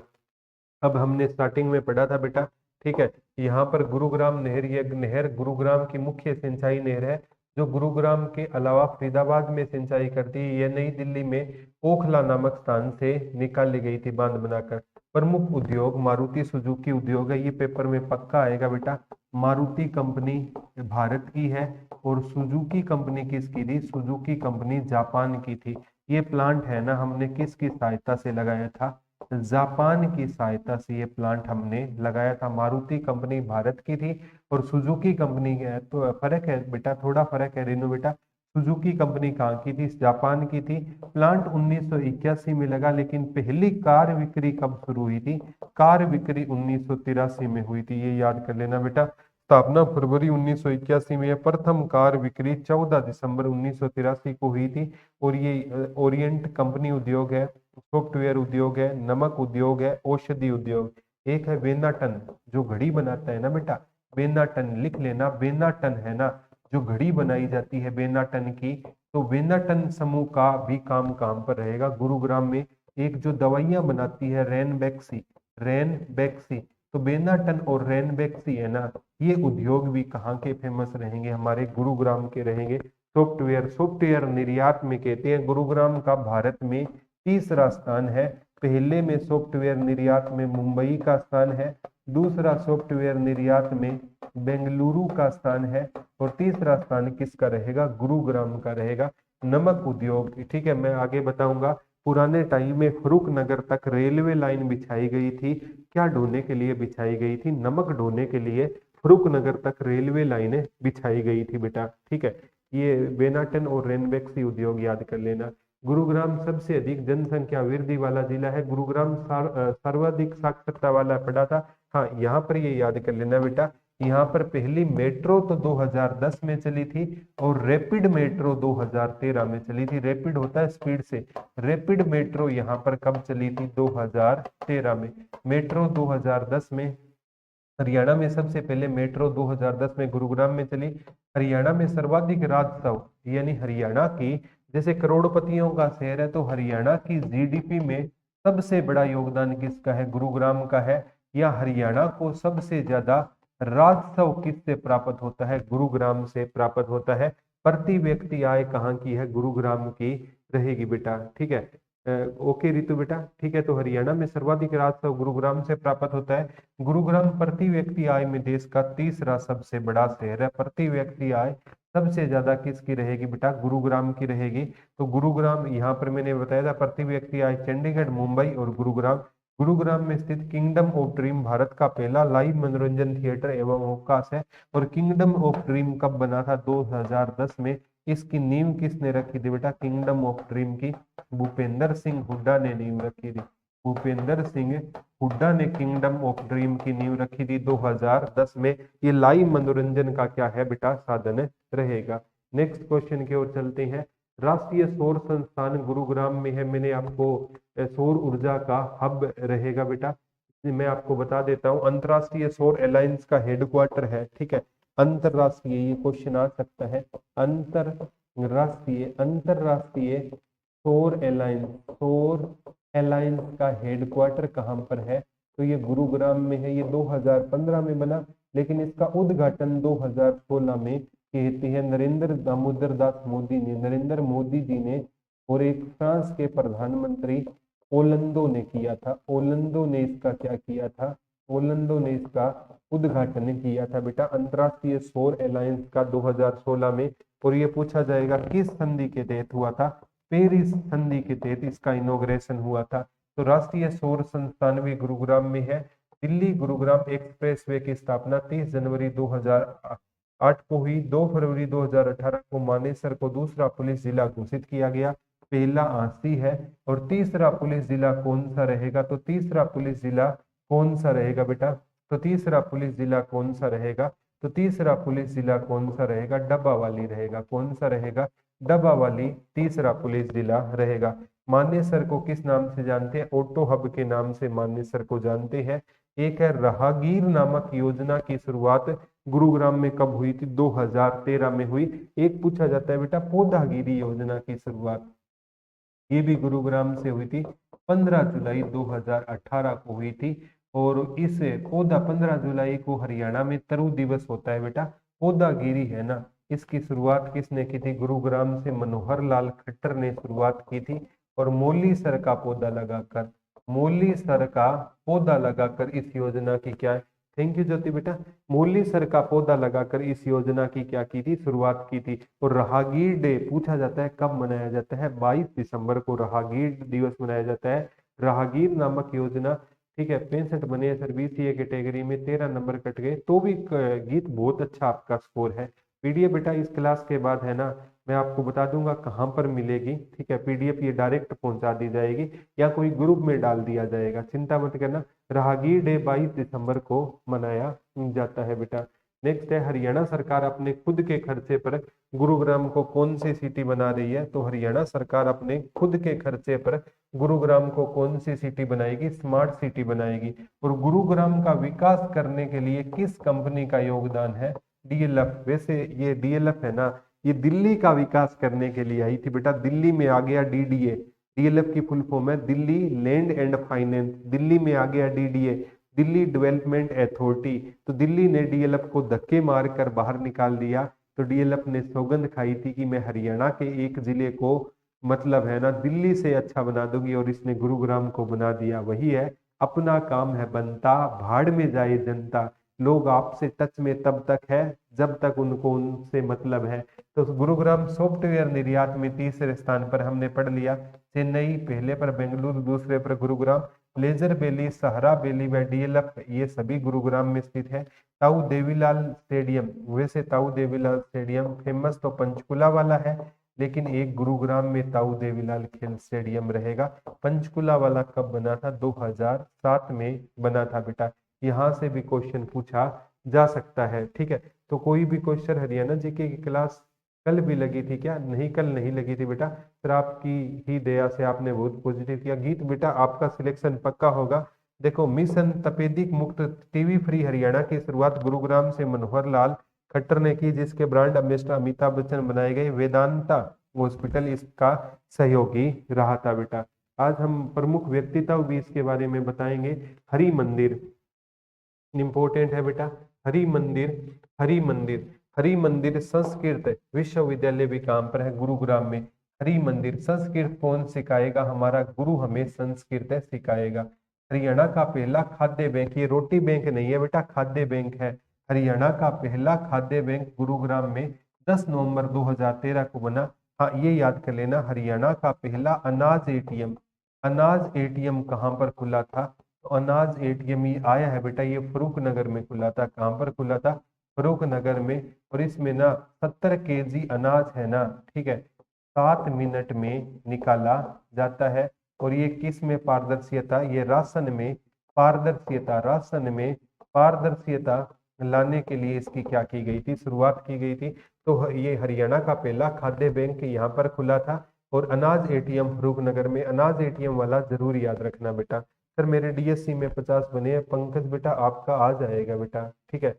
अब हमने स्टार्टिंग में पढ़ा था बेटा, ठीक है, यहाँ पर गुरुग्राम नहर, ये नहर गुरुग्राम की मुख्य सिंचाई नहर है, जो गुरुग्राम के अलावा फरीदाबाद में सिंचाई करती है। यह नई दिल्ली में ओखला नामक स्थान से निकाली गई थी बांध बनाकर। प्रमुख उद्योग मारुति सुजुकी उद्योग है, ये पेपर में पक्का आएगा बेटा। मारुति कंपनी भारत की है, और सुजुकी कंपनी किसकी थी? सुजुकी कंपनी जापान की थी। ये प्लांट है ना, हमने किसकी सहायता से लगाया था? जापान की सहायता से ये प्लांट हमने लगाया था। मारुति कंपनी भारत की थी, और सुजुकी कंपनी है, तो फर्क है बेटा, थोड़ा फर्क है रेनू बेटा। सुजुकी कंपनी कहाँ की थी? जापान की थी। प्लांट 1981 में लगा, लेकिन पहली कार बिक्री कब शुरू हुई थी? कार बिक्री 1983 में हुई थी, ये याद कर लेना बेटा। स्थापना फरवरी 1981 में है। प्रथम कार बिक्री 14 दिसंबर 1983 को हुई थी। और ये ओरिएंट कंपनी उद्योग है, सॉफ्टवेयर उद्योग है, नमक उद्योग है, औषधि उद्योग। एक है बेनाटन, जो घड़ी बनाता है ना बेटा, बेनाटन लिख लेना। बेनाटन है ना, जो घड़ी बनाई जाती है बेनाटन की, तो बेनाटन समूह का भी काम पर रहेगा गुरुग्राम में। एक जो दवाइयां बनाती है रेनबैक्सी, रेनबैक्सी, तो बेनाटन और रेनबैक्सी है ना, ये उद्योग भी कहाँ के फेमस रहेंगे? हमारे गुरुग्राम के रहेंगे। सॉफ्टवेयर निर्यात में कहते हैं गुरुग्राम का भारत में तीसरा स्थान है। पहले में सॉफ्टवेयर निर्यात में मुंबई का स्थान है, दूसरा सॉफ्टवेयर निर्यात में बेंगलुरु का स्थान है, और तीसरा स्थान किसका रहेगा? गुरुग्राम का रहेगा। नमक उद्योग, ठीक है, मैं आगे बताऊंगा। पुराने टाइम में फरूख नगर तक रेलवे लाइन बिछाई गई थी, क्या ढोने के लिए बिछाई गई थी? नमक ढोने के लिए फरूख नगर तक रेलवे लाइनें बिछाई गई थी बेटा, ठीक है। ये बेनाटन और रेनबैक्सी उद्योग याद कर लेना। गुरुग्राम सबसे अधिक जनसंख्या वृद्धि वाला जिला है। गुरुग्राम सर्वाधिक साक्षरता वाला पड़ा था। हाँ, यहाँ पर ये याद कर लेना बेटा, यहाँ पर पहली मेट्रो तो 2010 में चली थी, और रैपिड मेट्रो 2013 में चली थी। रैपिड होता है स्पीड से, रैपिड मेट्रो यहाँ पर कब चली थी? 2013 में। मेट्रो 2010 में। हरियाणा में सबसे पहले मेट्रो 2010 में गुरुग्राम में चली। हरियाणा में सर्वाधिक राज्योत्सव, यानी हरियाणा की जैसे करोड़पतियों का शहर है तो हरियाणा की जीडीपी में सबसे बड़ा योगदान किसका है, गुरुग्राम का है। या हरियाणा को सबसे ज्यादा राजस्व किससे प्राप्त होता है, गुरुग्राम से प्राप्त होता है। प्रति व्यक्ति आय कहाँ की है, गुरुग्राम की रहेगी बेटा, ठीक है। ओके रितु बेटा, ठीक है। तो हरियाणा में सर्वाधिक राजस्व गुरुग्राम से प्राप्त होता है। गुरुग्राम प्रति व्यक्ति आय में देश का तीसरा सबसे बड़ा शहर है। प्रति व्यक्ति आय सबसे ज्यादा किसकी रहेगी बेटा, गुरुग्राम की रहेगी। तो गुरुग्राम, यहाँ पर मैंने बताया था प्रति व्यक्ति आय चंडीगढ़, मुंबई और गुरुग्राम। गुरुग्राम में स्थित किंगडम ऑफ ड्रीम भारत का पहला लाइव मनोरंजन थिएटर एवं अवकाश है। और किंगडम ऑफ ड्रीम कब बना था, 2010 में। इसकी नींव किसने रखी थी बेटा, किंगडम ऑफ ड्रीम की भूपेंद्र सिंह हुड्डा ने नींव रखी थी। भूपेंद्र सिंह हुड्डा ने किंगडम ऑफ ड्रीम की नींव रखी थी 2010 में। ये लाइव मनोरंजन का क्या है बेटा, साधन रहेगा। नेक्स्ट क्वेश्चन की ओर चलते हैं। राष्ट्रीय सौर संस्थान गुरुग्राम में है। मैंने आपको सौर ऊर्जा का हब रहेगा बेटा, मैं आपको बता देता हूं। अंतरराष्ट्रीय सौर अलायंस का हेडक्वार्टर है, ठीक है। अंतरराष्ट्रीय, ये क्वेश्चन आ सकता है, अंतरराष्ट्रीय सौर अलायंस का हेडक्वार्टर कहाँ पर है, तो ये गुरुग्राम में है। ये 2015 में बना, लेकिन इसका उद्घाटन 2016 में कहते हैं नरेंद्र दामोदर दास मोदी ने, नरेंद्र मोदी जी ने, और एक फ्रांस के प्रधानमंत्री ओलंदो ने किया था। ओलंदो ने इसका क्या किया था, ओलंदो ने इसका उद्घाटन किया था बेटा, अंतरराष्ट्रीय सौर अलायंस का 2016 में। और ये पूछा जाएगा किस संधि के तहत हुआ था, पेरिस संधि के तहत इसका इनॉग्रेशन हुआ था। तो राष्ट्रीय सौर संस्थान भी गुरुग्राम में है। दिल्ली गुरुग्राम एक्सप्रेसवे की स्थापना 30 जनवरी 2008 को हुई। 2 फरवरी 2018 को मानेसर को दूसरा पुलिस जिला घोषित किया गया। पहला आंसी है। और तीसरा पुलिस जिला कौन सा रहेगा, तो तीसरा पुलिस जिला कौन सा रहेगा बेटा, तो तीसरा पुलिस जिला कौन सा रहेगा, तो तीसरा पुलिस जिला कौन सा रहेगा, डब्बावाली रहेगा। कौन सा रहेगा, डब्बावाली तीसरा पुलिस जिला रहेगा। मानेसर को किस नाम से जानते हैं, ऑटो हब के नाम से मानेसर को जानते हैं। एक है राहगीर नामक योजना की शुरुआत गुरुग्राम में कब हुई थी, 2013 में हुई। एक पूछा जाता है बेटा पौधागिरी योजना की शुरुआत, ये भी गुरुग्राम से हुई थी, 15 जुलाई 2018 को हुई थी। और इस पौधा 15 जुलाई को हरियाणा में तरु दिवस होता है बेटा, पौधागिरी है ना, इसकी शुरुआत किसने की थी, गुरुग्राम से मनोहर लाल खट्टर ने शुरुआत की थी। और मोली सर का पौधा लगाकर, मोली सर का पौधा लगाकर इस योजना की क्या, थैंक यू ज्योति बेटा, मोली सर का पौधा लगाकर इस योजना की क्या की थी, शुरुआत की थी। और राहगीर डे पूछा जाता है कब मनाया जाता है, 22 दिसंबर को राहगीर दिवस मनाया जाता है। राहगीर नामक योजना, ठीक है। 65 बने सर बीसीए कैटेगरी में, 13 नंबर कट गए, तो भी गीत बहुत अच्छा आपका स्कोर है। पीडीएफ बेटा इस क्लास के बाद है ना, मैं आपको बता दूंगा कहाँ पर मिलेगी, ठीक है। पीडीएफ ये डायरेक्ट पहुंचा दी जाएगी या कोई ग्रुप में डाल दिया जाएगा, चिंता मत करना। राहगीर डे 22 दिसंबर को मनाया जाता है बेटा। नेक्स्ट है, हरियाणा सरकार अपने खुद के खर्चे पर गुरुग्राम को कौन सी सिटी बना रही है, तो हरियाणा सरकार अपने खुद के खर्चे पर गुरुग्राम को कौन सी सिटी बनाएगी, स्मार्ट सिटी बनाएगी। और गुरुग्राम का विकास करने के लिए किस कंपनी का योगदान है, डीएलएफ। वैसे ये डीएलएफ है ना, ये दिल्ली का विकास करने के लिए आई थी बेटा, दिल्ली में आ गया डीडीए। डीएलएफ की फुल फॉर्म है Delhi land and finance, Delhi में आ गया डीडीए, दिल्ली डेवलपमेंट अथॉरिटी। तो दिल्ली ने डीएलएफ को धक्के मारकर बाहर निकाल दिया। तो डीएलएफ ने सौगंध खाई थी कि मैं हरियाणा के एक जिले को, मतलब है ना, दिल्ली से अच्छा बना दूंगी, और इसने गुरुग्राम को बना दिया। वही है, अपना काम है बनता, भाड़ में जाए जनता। लोग आपसे टच में तब तक है जब तक उनको उनसे मतलब है। तो गुरुग्राम सॉफ्टवेयर निर्यात में तीसरे स्थान पर हमने पढ़ लिया। चेन्नई पहले पर, बेंगलुरु दूसरे पर, गुरुग्राम। लेजर वैली, सहारा वैली व डीएलएफ ये सभी गुरुग्राम में स्थित है। ताऊ देवीलाल स्टेडियम, वैसे ताऊ देवीलाल स्टेडियम फेमस तो पंचकुला वाला है, लेकिन एक गुरुग्राम में ताऊ देवीलाल खेल स्टेडियम रहेगा। पंचकुला वाला कब बना था, 2007 में बना था बेटा। यहाँ से भी क्वेश्चन पूछा जा सकता है, ठीक है। तो कोई भी क्वेश्चन हरियाणा जीके की क्लास कल भी लगी थी क्या, नहीं कल नहीं लगी थी बेटा, फिर आपकी ही दया से आपने बहुत पॉजिटिव किया। गीत बेटा आपका सिलेक्शन पक्का होगा। देखो, मिशन तपेदिक मुक्त टीवी फ्री हरियाणा की शुरुआत गुरुग्राम से मनोहर लाल खट्टर ने की, जिसके ब्रांड एम्बेसडर अमिताभ बच्चन बनाए गए। वेदांता हॉस्पिटल इसका सहयोगी रहा था बेटा। आज हम प्रमुख व्यक्तित्व भी इसके बारे में बताएंगे। हरि मंदिर इंपॉर्टेंट है बेटा। हरि मंदिर, हरि मंदिर, हरि मंदिर संस्कृत विश्वविद्यालय भी काम पर है गुरुग्राम में। हरि मंदिर संस्कृत कौन सिखाएगा? हमारा गुरु हमें संस्कृत सिखाएगा। हरियाणा का पहला खाद्य बैंक, ये रोटी बैंक नहीं है बेटा, खाद्य बैंक है। हरियाणा का पहला खाद्य बैंक गुरुग्राम में 10 नवंबर 2013 को बना। हाँ, ये याद कर लेना, हरियाणा का पहला अनाज एटीएम, अनाज एटीएम कहाँ पर खुला था? तो अनाज एटीएम ये आया है बेटा, ये फरूक नगर में खुला था। कहाँ पर खुला था? फरूक नगर में। और इसमें ना 70 केजी अनाज है ना, ठीक है, 7 मिनट में निकाला जाता है। और ये किस में पारदर्शिता? ये राशन में पारदर्शिता, राशन में पारदर्शिता लाने के लिए इसकी क्या की गई थी? शुरुआत की गई थी। तो ये हरियाणा का पहला खाद्य बैंक यहाँ पर खुला था। और अनाज एटीएम फरूक नगर में, अनाज एटीएम वाला जरूर याद रखना बेटा। सर मेरे डीएससी में 50 बने हैं। पंकज बेटा आपका आ जाएगा बेटा, ठीक है।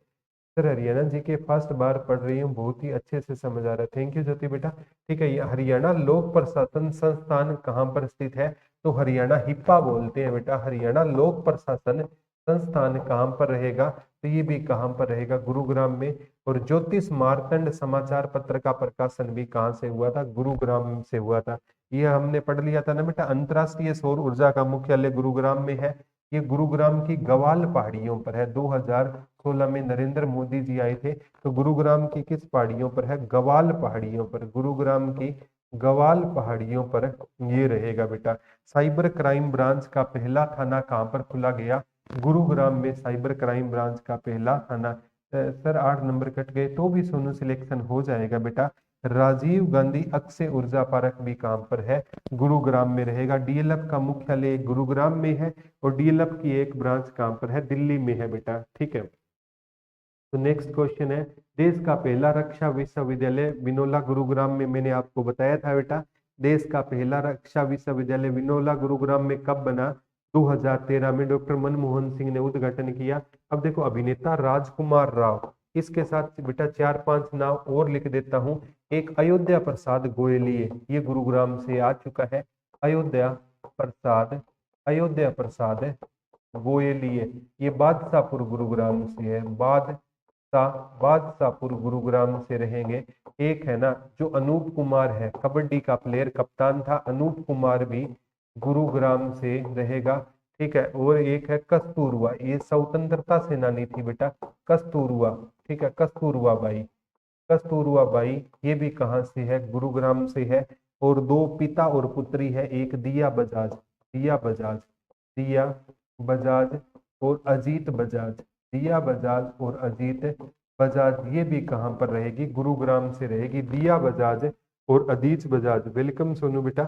सर हरियाणा जी के फर्स्ट बार पढ़ रही हूँ, बहुत ही अच्छे से समझ आ रहा है, थैंक यू ज्योति बेटा। ठीक है, ये हरियाणा लोक प्रशासन संस्थान कहाँ पर स्थित है? तो हरियाणा हिप्पा बोलते हैं बेटा। हरियाणा लोक प्रशासन संस्थान कहाँ पर रहेगा? तो ये भी कहाँ पर रहेगा? गुरुग्राम में। और ज्योतिष मार्तंड समाचार पत्र का प्रकाशन भी कहाँ से हुआ था? गुरुग्राम से हुआ था। ये हमने पढ़ लिया था ना बेटा। अंतरराष्ट्रीय सौर ऊर्जा का मुख्यालय गुरुग्राम में है। ये गुरुग्राम की गवाल पहाड़ियों पर है। 2016 में नरेंद्र मोदी जी आए थे, तो गुरुग्राम की किस पहाड़ियों पर है? गवाल पहाड़ियों पर। गुरुग्राम की गवाल पहाड़ियों पर ये रहेगा बेटा। साइबर क्राइम ब्रांच का पहला थाना कहाँ पर खुला गया? गुरुग्राम में साइबर क्राइम ब्रांच का पहला थाना। सर 8 नंबर कट गए तो भी सोनू सिलेक्शन हो जाएगा बेटा। राजीव गांधी अक्षय ऊर्जा पार्क भी कहाँ पर है? गुरुग्राम में रहेगा। डीएलएफ का मुख्यालय गुरुग्राम में है। और डीएलएफ की एक ब्रांच कहाँ पर है? दिल्ली में है बेटा, ठीक है। तो नेक्स्ट क्वेश्चन है, देश का पहला रक्षा विश्वविद्यालय विनोला गुरुग्राम में, मैंने आपको बताया था बेटा। देश का पहला रक्षा विश्वविद्यालय विनोला गुरुग्राम में कब बना? 2013 में डॉक्टर मनमोहन सिंह ने उद्घाटन किया। अब देखो, अभिनेता राजकुमार राव, इसके साथ बेटा 4-5 नाम और लिख देता हूँ। एक अयोध्या प्रसाद गोयलिये, ये गुरुग्राम से आ चुका है। अयोध्या प्रसाद, अयोध्या प्रसाद गोयलिये, ये बादशाहपुर गुरुग्राम से है। बादशाहपुर गुरुग्राम से रहेंगे। एक है ना जो अनूप कुमार है, कबड्डी का प्लेयर, कप्तान था, अनूप कुमार भी गुरुग्राम से रहेगा, ठीक है। और एक है कस्तूरबा, ये स्वतंत्रता सेनानी थी बेटा, कस्तूरबा, ठीक है, कस्तूरबा बाई, कस्तूरबा बाई, ये भी कहाँ से है? गुरुग्राम से है। और 2 पिता और पुत्री है, एक दिया बजाज, दिया बजाज, दिया बजाज और अजीत बजाज, दिया बजाज और अजीत बजाज, ये भी कहाँ पर रहेगी? गुरुग्राम से रहेगी। दिया बजाज और अजीत बजाज, वेलकम सोनू बेटा,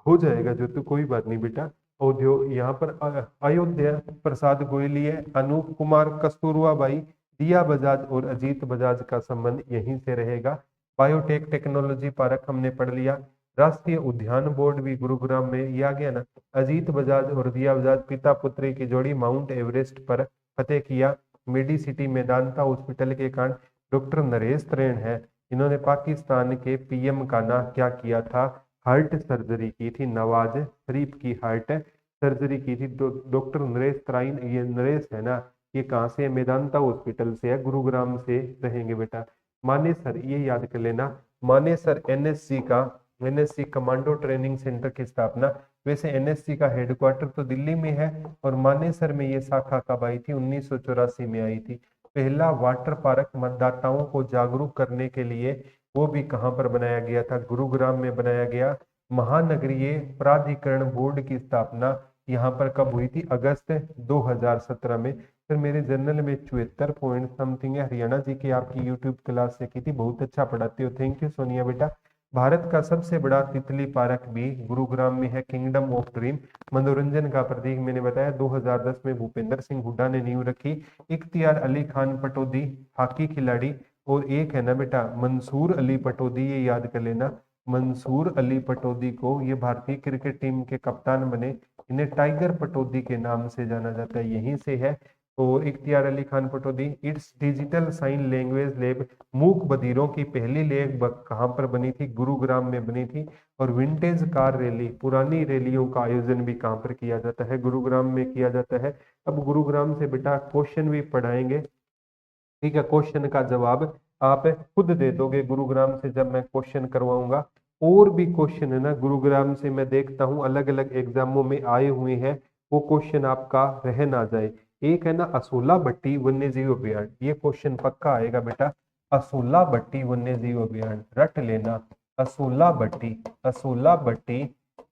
हो जाएगा जो, तो कोई बात नहीं बेटा। और जो यहाँ पर अयोध्या प्रसाद गोयलिये, अनूप कुमार, कस्तूरबा बाई, दिया बजाज और अजीत बजाज का संबंध यहीं से रहेगा। बायोटेक टेक्नोलॉजी पार्क हमने पढ़ लिया। राष्ट्रीय उद्यान बोर्ड भी गुरुग्राम में, ये आ गया ना। अजीत बजाज और दिया बजाज पिता पुत्री की जोड़ी माउंट एवरेस्ट पर फतेह किया। मेडिसिटी मेदांता हॉस्पिटल के कारण डॉक्टर नरेश त्रेण है, इन्होंने पाकिस्तान के पीएम का ना क्या किया था? हार्ट सर्जरी की थी। नवाज शरीफ की हार्ट सर्जरी की थी। डॉक्टर नरेश त्राइन, ये नरेश है ना, ये कहाँ से है? मेदांता हॉस्पिटल से है, गुरुग्राम से रहेंगे बेटा। मानेसर, ये याद कर लेना, मानेसर एनएससी का, एनएससी कमांडो ट्रेनिंग सेंटर की स्थापना। वैसे एनएससी का हेडक्वार्टर तो दिल्ली में है, और मानेसर में ये शाखा कब आई थी? 1984 में आई थी। पहला वाटर पार्क मतदाताओं को जागरूक करने के लिए, वो भी कहाँ पर बनाया गया था? गुरुग्राम में बनाया गया। महानगरीय प्राधिकरण बोर्ड की स्थापना यहाँ पर कब हुई थी? अगस्त 2017 में। फिर मेरे जर्नल में 74 पॉइंट समथिंग है। हरियाणा जी की आपकी यूट्यूब क्लास से की थी, बहुत अच्छा पढ़ाते हो, थैंक यू सोनिया बेटा। भारत का सबसे बड़ा तितली पार्क भी गुरुग्राम में है, किंगडम ऑफ ड्रीम। मनोरंजन का प्रतीक मैंने बताया, 2010 में भूपेंद्र सिंह हुड्डा ने नींव रखी। इख्तियार अली खान पटौदी, हॉकी खिलाड़ी। और एक है ना बेटा मंसूर अली पटौदी, ये याद कर लेना, मंसूर अली पटौदी को, ये भारतीय क्रिकेट टीम के कप्तान बने। इन्हें टाइगर पटौदी के नाम से जाना जाता है, यहीं से है। और Iftikhar Ali Khan Pataudi, it's digital sign language lab मूक बधिरों की पहली लैब कहाँ पर बनी थी? गुरुग्राम में बनी थी। और विंटेज कार रैली, पुरानी रैलियों का आयोजन भी कहाँ पर किया जाता है? गुरुग्राम में किया जाता है। अब गुरुग्राम से बेटा क्वेश्चन भी पढ़ाएंगे, ठीक है। क्वेश्चन का जवाब आप खुद दे दोगे गुरुग्राम से जब मैं क्वेश्चन करवाऊंगा। और भी क्वेश्चन है ना गुरुग्राम से, मैं देखता हूँ अलग अलग एग्जामों में आए हुए हैं, वो क्वेश्चन आपका रह ना जाए। एक है ना असोला भट्टी वन्य जीव अभ्यारण्य, ये क्वेश्चन पक्का आएगा बेटा। असोला भट्टी वन्य जीव अभ्यारण्य रट लेना। असोला भट्टी, असोला भट्टी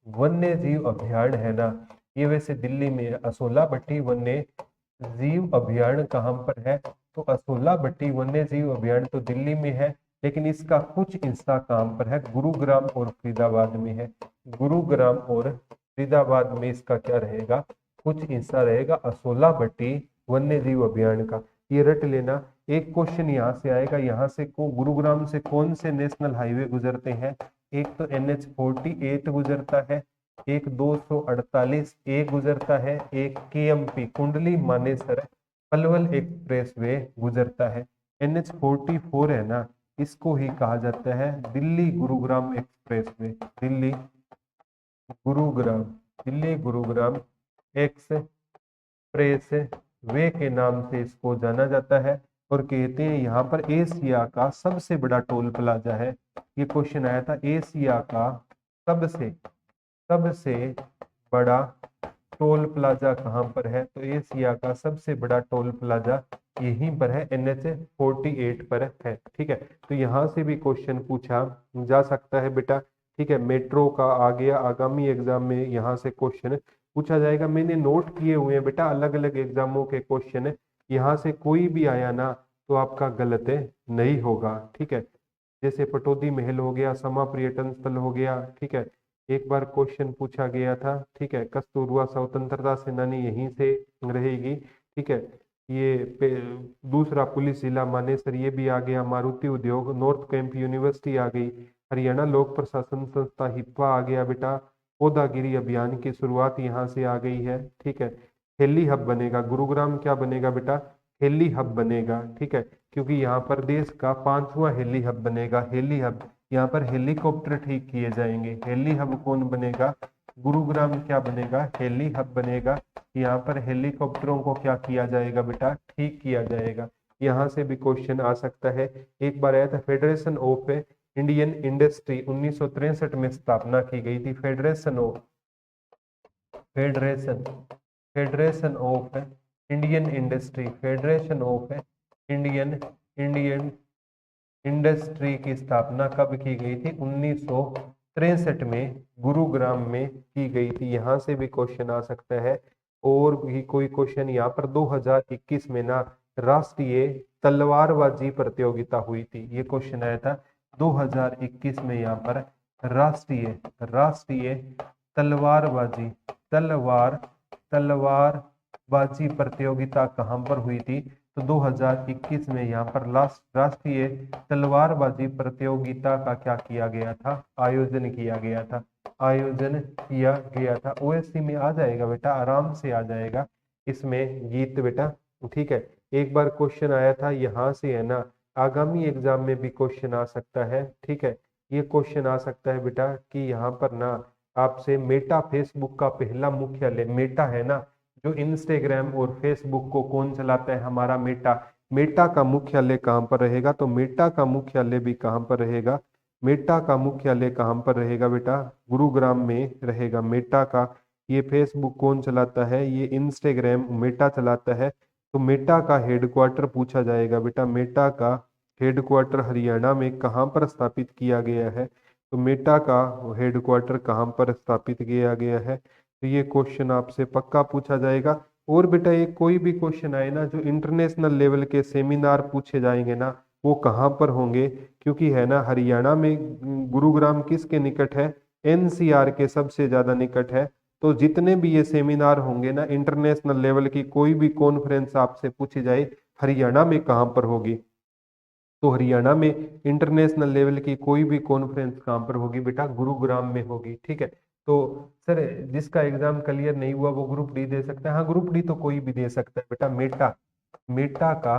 वन्य जीव अभ्यारण्य है ना, ये वैसे दिल्ली में है। असोला भट्टी वन्य जीव अभ्यारण्य कहाँ पर है? तो असोला भट्टी वन्य जीव अभ्यारण्य तो दिल्ली में है, लेकिन इसका कुछ हिस्सा कहाँ पर है? गुरुग्राम और फरीदाबाद में है। गुरुग्राम और फरीदाबाद में इसका क्या रहेगा? कुछ हिस्सा रहेगा असोला भट्टी वन्य जीव अभ्यारण्य का। ये रट लेना। एक क्वेश्चन यहाँ से आएगा, यहाँ से गुरुग्राम से कौन से नेशनल हाईवे गुजरते हैं? एक तो NH-48 गुजरता है, एक 248 ए गुजरता है, एक KMP कुंडली मानेसर पलवल एक्सप्रेसवे गुजरता है। NH-44 है ना, इसको ही कहा जाता है Delhi Gurugram expressway. Delhi Gurugram, Delhi Gurugram express way के नाम से इसको जाना जाता है। और कहते हैं यहाँ पर एशिया का सबसे बड़ा टोल प्लाजा है। ये क्वेश्चन आया था, एशिया का सबसे सबसे बड़ा टोल प्लाजा कहाँ पर है? तो एशिया का सबसे बड़ा टोल प्लाजा यहीं पर है, NH-48 पर है, ठीक है। तो यहाँ से भी क्वेश्चन पूछा जा सकता है बेटा, ठीक है। मेट्रो का आ गया, आगामी एग्जाम में यहाँ से क्वेश्चन पूछा जाएगा। मैंने नोट किए हुए हैं बेटा अलग अलग एग्जामों के क्वेश्चन, यहाँ से कोई भी आया ना तो आपका गलत नहीं होगा, ठीक है। जैसे पटौदी महल हो गया, समा पर्यटन स्थल हो गया, ठीक है। एक बार क्वेश्चन पूछा गया था, ठीक है। कस्तूरबा स्वतंत्रता सेनानी यहीं से रहेगी, ठीक है। दूसरा पुलिस जिला मानेसर ये भी आ गया। मारुति उद्योग, नॉर्थ कैंप यूनिवर्सिटी आ गई। हरियाणा लोक प्रशासन संस्था हिप्पा आ गया बेटा। पौधागिरी अभियान की शुरुआत यहाँ से आ गई है, ठीक है। हेली हब बनेगा गुरुग्राम, क्या बनेगा बेटा? हेली हब बनेगा, ठीक है। क्योंकि यहाँ पर देश का 5वां हेली हब बनेगा। हेली हब, यहाँ पर हेलीकॉप्टर ठीक किए जाएंगे। हेली हब कौन बनेगा? गुरुग्राम क्या बनेगा? हेली हब बनेगा। यहाँ पर हेलीकॉप्टरों को क्या किया जाएगा बेटा? ठीक किया जाएगा। यहाँ से भी क्वेश्चन आ सकता है। एक बार आया था, फेडरेशन ऑफ इंडियन इंडस्ट्री 1963 में स्थापना की गई थी। Federation federation of Indian industry, federation of Indian Indian industry की स्थापना कब की गई थी? 1963 में गुरुग्राम में की गई थी। यहाँ से भी क्वेश्चन आ सकता है। और भी कोई क्वेश्चन यहाँ पर 2021 में ना राष्ट्रीय तलवारबाजी प्रतियोगिता हुई थी, ये क्वेश्चन आया था 2021 में। यहाँ पर राष्ट्रीय राष्ट्रीय तलवारबाजी तलवारबाजी प्रतियोगिता कहाँ पर हुई थी? तो 2021 में यहाँ पर राष्ट्रीय तलवारबाजी प्रतियोगिता का क्या किया गया था? आयोजन किया गया था। आयोजन किया गया था। OSC में आ जाएगा बेटा, आराम से आ जाएगा इसमें गीत बेटा, ठीक है। एक बार क्वेश्चन आया था यहाँ से है ना, आगामी एग्जाम में भी क्वेश्चन आ सकता है, ठीक है। ये क्वेश्चन आ सकता है बेटा कि यहाँ पर ना आपसे मेटा, फेसबुक का पहला मुख्यालय मेटा है ना, जो इंस्टाग्राम और फेसबुक को कौन चलाता है? हमारा मेटा। मेटा का मुख्यालय कहाँ पर रहेगा? तो मेटा का मुख्यालय भी कहाँ पर रहेगा? मेटा का मुख्यालय कहाँ पर रहेगा बेटा? गुरुग्राम में रहेगा मेटा का। ये फेसबुक कौन चलाता है? ये इंस्टाग्राम मेटा चलाता है। तो मेटा का हेडक्वार्टर पूछा जाएगा बेटा। मेटा का हेडक्वार्टर हरियाणा में कहाँ पर स्थापित किया गया है? तो मेटा का हेडक्वार्टर कहाँ पर स्थापित किया गया है? तो ये क्वेश्चन आपसे पक्का पूछा जाएगा। और बेटा ये कोई भी क्वेश्चन आए ना, जो इंटरनेशनल लेवल के सेमिनार पूछे जाएंगे ना, वो कहाँ पर होंगे? क्योंकि है ना हरियाणा में गुरुग्राम किसके निकट है? NCR के सबसे ज्यादा निकट है। तो जितने भी ये सेमिनार होंगे ना, इंटरनेशनल लेवल की कोई भी कॉन्फ्रेंस आपसे पूछी जाए, हरियाणा में कहाँ पर होगी? तो हरियाणा में इंटरनेशनल लेवल की कोई भी कॉन्फ्रेंस कहाँ पर होगी बेटा? गुरुग्राम में होगी, ठीक है। तो सर जिसका एग्जाम क्लियर नहीं हुआ वो ग्रुप डी दे सकता है? हाँ, ग्रुप डी तो कोई भी दे सकता है बेटा। मेटा मेटा का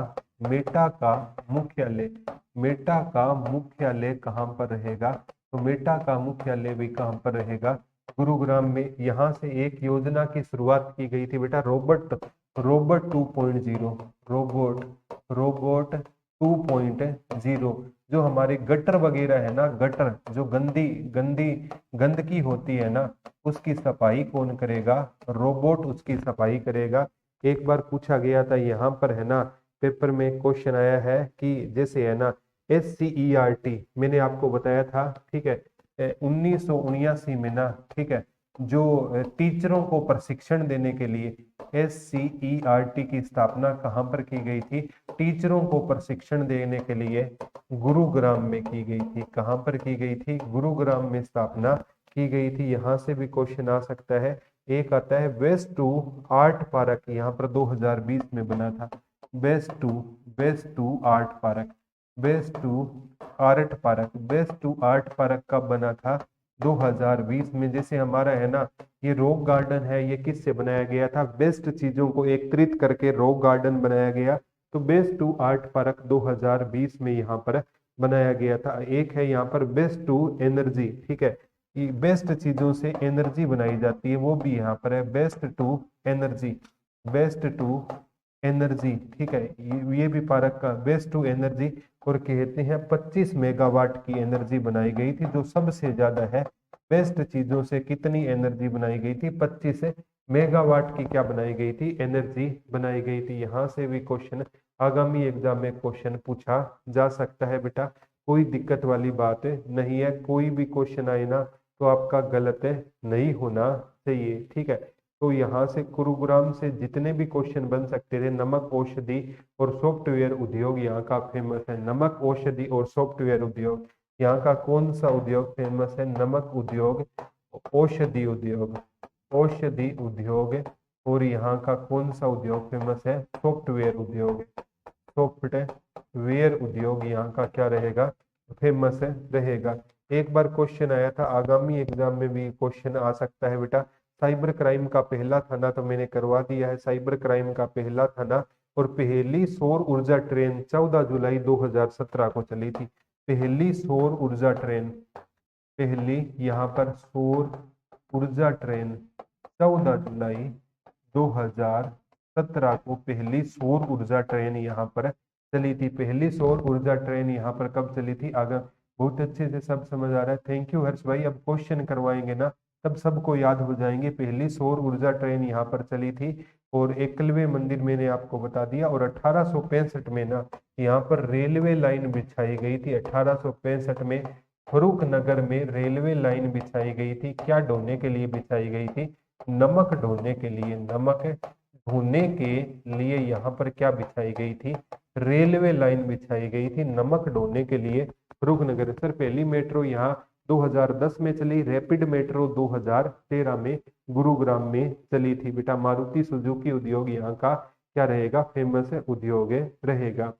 मेटा का मुख्यालय मेटा का मुख्यालय कहाँ पर रहेगा? तो मेटा का मुख्यालय भी कहाँ पर रहेगा? गुरुग्राम में। यहाँ से एक योजना की शुरुआत की गई थी बेटा, रोबोट रोबोट 2.0 रोबोट रोबोट 2.0। जो हमारे गटर वगैरह है ना, गटर जो गंदी गंदी गंदगी होती है ना, उसकी सफाई कौन करेगा? रोबोट उसकी सफाई करेगा। एक बार पूछा गया था यहाँ पर है ना, पेपर में क्वेश्चन आया है कि जैसे है ना SCERT मैंने आपको बताया था, ठीक है, 1979 में ना, ठीक है, जो टीचरों को प्रशिक्षण देने के लिए SCERT की स्थापना कहाँ पर की गई थी? टीचरों को प्रशिक्षण देने के लिए गुरुग्राम में की गई थी। कहाँ पर की गई थी? गुरुग्राम में स्थापना की गई थी। यहाँ से भी क्वेश्चन आ सकता है। एक आता है वेस्ट टू आर्ट पार्क, यहाँ पर 2020 में बना था। Waste to art park waste to waste to art park कब बना था? 2020 में। जैसे हमारा है ना ये रॉक गार्डन है, ये किससे बनाया गया था? बेस्ट चीजों को एकत्रित करके रॉक गार्डन बनाया गया। तो बेस्ट टू आर्ट पार्क 2020 में यहाँ पर बनाया गया था। एक है यहाँ पर बेस्ट टू एनर्जी, ठीक है, बेस्ट चीजों से एनर्जी बनाई जाती है, वो भी यहाँ पर है waste to energy waste to energy, ठीक है, ये भी पार्क का बेस्ट टू एनर्जी। और कहते हैं 25 मेगावाट की एनर्जी बनाई गई थी, जो सबसे ज्यादा है। बेस्ट चीजों से कितनी एनर्जी बनाई गई थी? 25 मेगावाट की क्या बनाई गई थी? एनर्जी बनाई गई थी। यहाँ से भी क्वेश्चन आगामी एग्जाम में क्वेश्चन पूछा जा सकता है बेटा, कोई दिक्कत वाली बात नहीं है। कोई भी क्वेश्चन आए ना तो आपका गलत नहीं होना चाहिए, ठीक है। तो यहाँ से गुरुग्राम से जितने भी क्वेश्चन बन सकते थे, नमक औषधि और सॉफ्टवेयर उद्योग यहाँ का फेमस है। नमक औषधि और सॉफ्टवेयर उद्योग, यहाँ का कौन सा उद्योग फेमस है? नमक उद्योग, औषधि उद्योग, औषधि उद्योग। और यहाँ का कौन सा उद्योग फेमस है? सॉफ्टवेयर उद्योग, सॉफ्टवेयर उद्योग यहाँ का क्या रहेगा? फेमस रहेगा। एक बार क्वेश्चन आया था, आगामी एग्जाम में भी क्वेश्चन आ सकता है बेटा। साइबर क्राइम का पहला थाना तो मैंने करवा दिया है, साइबर क्राइम का पहला थाना। और पहली सौर ऊर्जा ट्रेन 14 जुलाई 2017 को चली थी। पहली सौर ऊर्जा ट्रेन, पहली यहाँ पर सौर ऊर्जा ट्रेन 14 जुलाई 2017 को पहली सौर ऊर्जा ट्रेन यहाँ पर चली थी। पहली सौर ऊर्जा ट्रेन यहाँ पर कब चली थी? अगर बहुत अच्छे से सब समझ आ रहा है, थैंक यू हर्ष भाई। अब क्वेश्चन करवाएंगे ना तब सबको याद हो जाएंगे। पहली सौर ऊर्जा ट्रेन यहाँ पर चली थी। और एकलव्य मंदिर मैंने आपको बता दिया। और 1865 में ना यहाँ पर रेलवे लाइन बिछाई गई थी। 1865 में फरूख नगर में रेलवे लाइन बिछाई गई थी। क्या ढोने के लिए बिछाई गई थी? नमक ढोने के लिए। नमक ढोने के लिए यहाँ पर क्या बिछाई गई थी? रेलवे लाइन बिछाई गई थी नमक ढोने के लिए फरूखनगर। सर पहली मेट्रो यहाँ 2010 में चली, रैपिड मेट्रो 2013 में गुरुग्राम में चली थी बेटा। मारुति सुजुकी उद्योग यहाँ का क्या रहेगा? फेमस उद्योग रहेगा।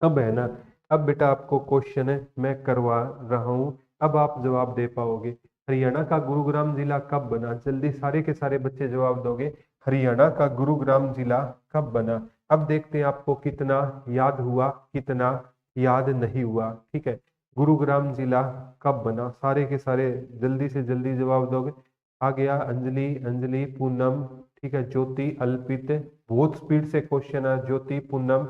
अब है ना, अब बेटा आपको क्वेश्चन है मैं करवा रहा हूँ, अब आप जवाब दे पाओगे। हरियाणा का गुरुग्राम जिला कब बना? जल्दी सारे के सारे बच्चे जवाब दोगे। हरियाणा का गुरुग्राम जिला कब बना? अब देखते हैं आपको कितना याद हुआ, कितना याद नहीं हुआ, ठीक है। गुरुग्राम जिला कब बना? सारे के सारे जल्दी से जल्दी जवाब दोगे। आ गया अंजलि, अंजलि, पूनम, ठीक है, ज्योति, अल्पित, बहुत स्पीड से क्वेश्चन है। ज्योति, पूनम,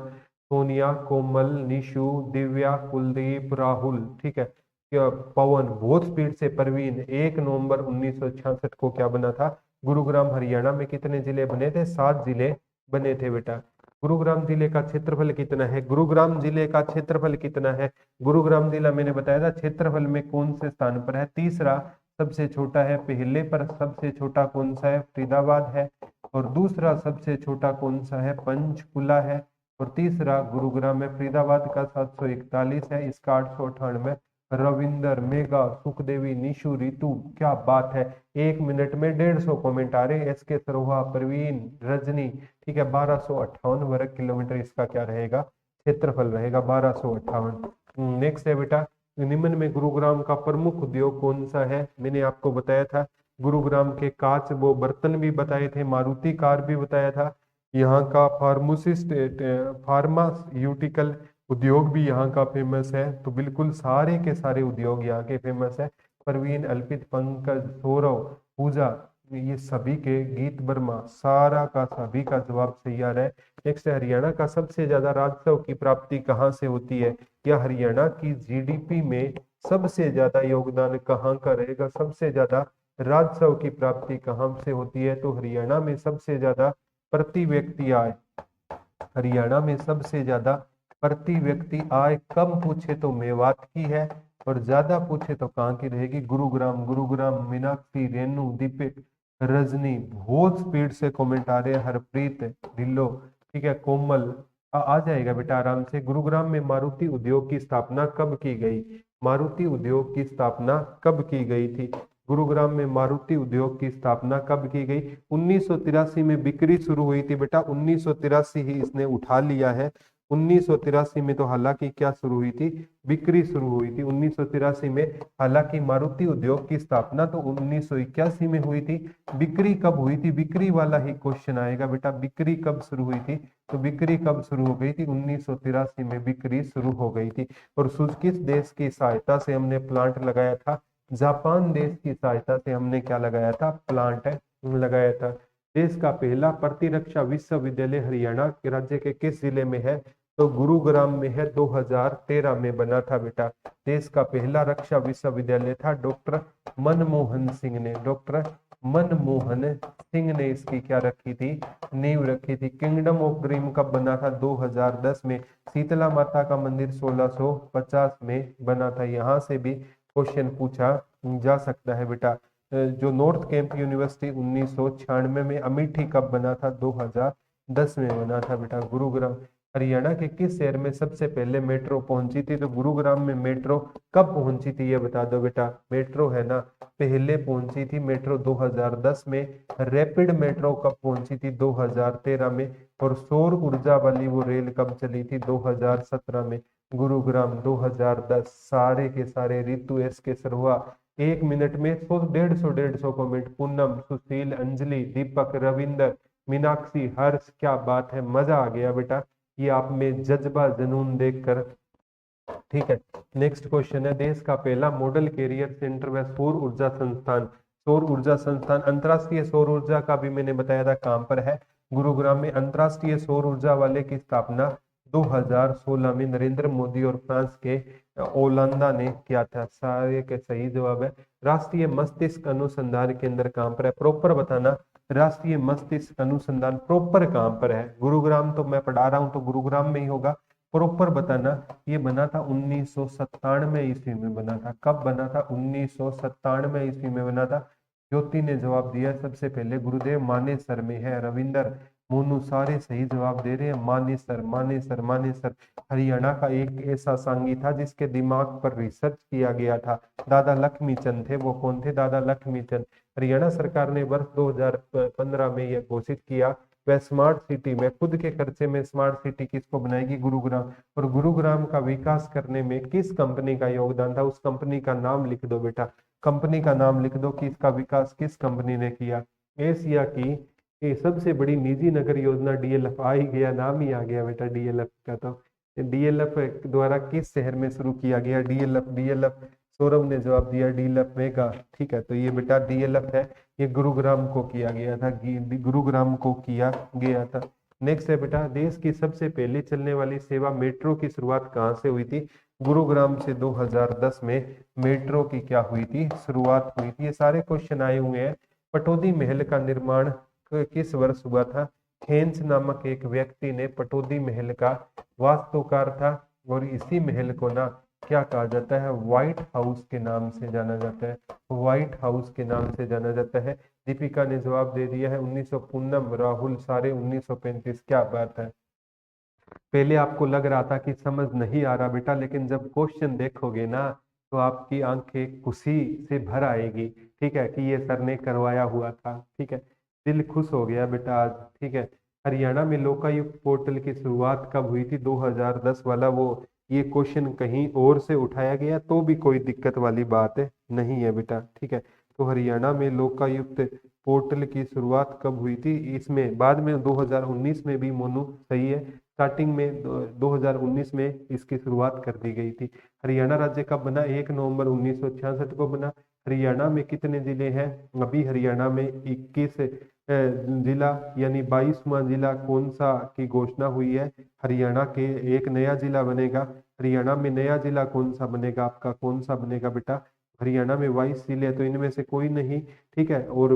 सोनिया, कोमल, निशु, दिव्या, कुलदीप, राहुल, ठीक है, पवन, बहुत स्पीड से। परवीन, 1 नवंबर 1966 को क्या बना था? गुरुग्राम। हरियाणा में कितने जिले बने थे? 7 जिले बने थे बेटा। गुरुग्राम जिले का क्षेत्रफल कितना है? गुरुग्राम जिले का क्षेत्रफल कितना है? गुरुग्राम जिला मैंने बताया था क्षेत्रफल में कौन से स्थान पर है? तीसरा सबसे छोटा है। पहले पर सबसे छोटा कौन सा है? फरीदाबाद है। और दूसरा सबसे छोटा कौन सा है? पंचकुला है। और तीसरा गुरुग्राम में। फरीदाबाद का 741 है, इसका 898। रविंदर, मेघा, सुखदेवी, निशु, रितु, क्या बात है, 1 मिनट में 150 कमेंट आ रहे। एसके सरोहा, प्रवीण, रजनी, ठीक है, 1258 वर्ग किलोमीटर इसका क्या रहेगा? क्षेत्रफल रहेगा 1258। नेक्स्ट है बेटा, निम्न में गुरुग्राम का प्रमुख उद्योग कौन सा है? मैंने आपको बताया था गुरुग्राम के कांच वो बर्तन भी बताए थे, मारुति कार भी बताया था, यहाँ का फार्मासिस्ट फार्मास्यूटिकल उद्योग भी यहाँ का फेमस है। तो बिल्कुल सारे के सारे उद्योग यहाँ के फेमस है। प्रवीण, अल्पित, पंकज, सौरव, पूजा, ये सभी के, गीत वर्मा, सारा का सभी का जवाब सही आ रहा है। नेक्स्ट, हरियाणा का सबसे ज्यादा राजस्व की प्राप्ति कहाँ से होती है, या हरियाणा की जीडीपी में सबसे ज्यादा योगदान कहाँ का रहेगा, सबसे ज्यादा राजस्व की प्राप्ति कहाँ से होती है? तो हरियाणा में सबसे ज्यादा प्रति व्यक्ति आय, हरियाणा में सबसे ज्यादा प्रति व्यक्ति आय कम पूछे तो मेवात की है, और ज्यादा पूछे तो कहाँ की रहेगी? गुरुग्राम। गुरुग्राम, मीनाक्षी, रेनू, दीपक, रजनी, बहुत स्पीड से कमेंट आ रहे हैं, हरप्रीत ढिल्लो, ठीक है, कोमल, आ जाएगा बेटा आराम से। गुरुग्राम में मारुति उद्योग की स्थापना कब की गई? मारुति उद्योग की स्थापना कब की गई थी? गुरुग्राम में मारुति उद्योग की स्थापना कब की गई? 1983 में बिक्री शुरू हुई थी बेटा, 1983 ही इसने उठा लिया है। 1983 में तो हालांकि क्या शुरू हुई थी? बिक्री शुरू हुई थी 1983 में। हालांकि मारुति उद्योग की स्थापना तो 1981 में हुई थी। बिक्री कब हुई थी? बिक्री वाला ही क्वेश्चन आएगा बेटा, बिक्री कब शुरू हुई थी? तो बिक्री कब शुरू हो गई थी? 1983 में बिक्री शुरू हो गई थी। और किस देश की सहायता से हमने प्लांट लगाया था? जापान देश की सहायता से हमने क्या लगाया था? प्लांट लगाया था। देश का पहला प्रतिरक्षा विश्वविद्यालय हरियाणा के राज्य के किस जिले में है? तो गुरुग्राम में है, 2013 में बना था बेटा। देश का पहला रक्षा विश्वविद्यालय था, डॉक्टर मनमोहन सिंह ने, डॉक्टर मनमोहन सिंह ने इसकी क्या रखी थी? नींव रखी थी। किंगडम ऑफ ड्रीम कब बना था? 2010 में। शीतला माता का मंदिर 1650 में बना था। यहाँ से भी क्वेश्चन पूछा जा सकता है बेटा। जो नॉर्थ कैंप यूनिवर्सिटी 1996 में। अमेठी कब बना था? 2010 में बना था बेटा। गुरुग्राम, हरियाणा के किस शहर में सबसे पहले मेट्रो पहुंची थी? तो गुरुग्राम में मेट्रो कब पहुंची थी ये बता दो बेटा। मेट्रो है ना, पहले पहुंची थी मेट्रो 2010 में। रैपिड मेट्रो कब पहुंची थी? 2013 में। और सौर ऊर्जा वाली वो रेल कब चली थी? 2017 में। गुरुग्राम 2010। सारे के सारे ऋतु एस के सरवा 1 मिनट में 100 150 कमेंट। पूनम, सुशील, अंजलि, दीपक, रविंदर, मीनाक्षी, हर्ष, क्या बात है, मजा आ गया बेटा ये आप में जज्बा जुनून देखकर। ठीक है, नेक्स्ट क्वेश्चन है, देश का पहला मॉडल कैरियर सेंटर व सौर ऊर्जा संस्थान। सौर ऊर्जा संस्थान, अंतरराष्ट्रीय सौर ऊर्जा का भी मैंने बताया था कहां पर है? गुरुग्राम में। अंतरराष्ट्रीय सौर ऊर्जा वाले की स्थापना 2016 में नरेंद्र मोदी और फ्रांस के ओलांदा ने किया था। सारे के सही जवाब है। राष्ट्रीय मस्तिष्क अनुसंधान केंद्र कहां पर है? प्रॉपर बताना, राष्ट्रीय मस्तिष्क अनुसंधान प्रॉपर कहां पर है? गुरुग्राम तो मैं पढ़ा रहा हूं तो गुरुग्राम में ही होगा। प्रॉपर बताना। ये बना था 1997 ईस्वी में बना था। कब बना था? 1997 ईस्वी में बना था। ज्योति ने जवाब दिया सबसे पहले, गुरुदेव मानेसर में है। रविंदर, मोनू, सारे सही जवाब दे रहे हैं। मानेसर, मानेसर, मानेसर। हरियाणा का एक ऐसा सांगी था जिसके दिमाग पर रिसर्च किया गया था। दादा लक्ष्मी चंद थे। वो कौन थे? दादा लक्ष्मी चंद। हरियाणा सरकार ने वर्ष 2015 में यह घोषित किया वह स्मार्ट सिटी में, खुद के खर्चे में स्मार्ट सिटी किसको बनाएगी? गुरुग्राम। और गुरुग्राम का विकास करने में किस कंपनी का योगदान था? उस कंपनी का नाम लिख दो बेटा, कंपनी का नाम लिख दो कि इसका विकास किस कंपनी ने किया। एशिया की ये सबसे बड़ी निजी नगर योजना डीएलएफ। आ ही गया, नाम ही आ गया बेटा डीएलएफ का। तो डीएलएफ द्वारा किस शहर में शुरू किया गया? DLF, DLF. सौरभ ने जवाब दिया डीएलएफ मेगा। ठीक है, तो ये बेटा डीएलएफ है, ये गुरुग्राम को किया गया था, गुरुग्राम को किया गया था। नेक्स्ट है बेटा, देश की सबसे पहले चलने वाली सेवा मेट्रो की शुरुआत कहाँ से हुई थी? गुरुग्राम से 2010 में मेट्रो की क्या हुई थी? शुरुआत हुई थी। ये सारे क्वेश्चन आए हुए हैं। पटौदी महल का निर्माण किस वर्ष हुआ था? हेंस नामक एक व्यक्ति ने पटौदी महल का वास्तुकार था। और इसी महल को ना क्या कहा जाता है? व्हाइट हाउस के नाम से जाना जाता है, व्हाइट हाउस के नाम से जाना जाता है। दीपिका ने जवाब दे दिया है 1900। पूनम, राहुल, सारे 1935। क्या बात है। पहले आपको लग रहा था कि समझ नहीं आ रहा बेटा, लेकिन जब क्वेश्चन देखोगे ना तो आपकी आंखें खुशी से भर आएगी। ठीक है, कि ये सर ने करवाया हुआ था। ठीक है, दिल खुश हो गया बेटा आज। ठीक है, हरियाणा में लोकायुक्त पोर्टल की शुरुआत कब हुई थी? 2010 वाला वो, ये क्वेश्चन कहीं और से उठाया गया तो भी कोई दिक्कत वाली बात नहीं है बेटा। ठीक है, तो हरियाणा में लोकायुक्त पोर्टल की शुरुआत कब हुई थी? इसमें बाद में 2019 में भी मोनू सही है, स्टार्टिंग में 2019 में इसकी शुरुआत कर दी गई थी। हरियाणा राज्य कब बना? 1 नवंबर 1966 को बना। हरियाणा में कितने जिले हैं? अभी हरियाणा में 21 जिला यानी 22वां जिला कौन सा की घोषणा हुई है? हरियाणा के एक नया जिला बनेगा। हरियाणा में नया जिला कौन सा बनेगा? आपका कौन सा बनेगा बेटा? हरियाणा में 22 जिले हैं, तो इनमें से कोई नहीं, ठीक है। और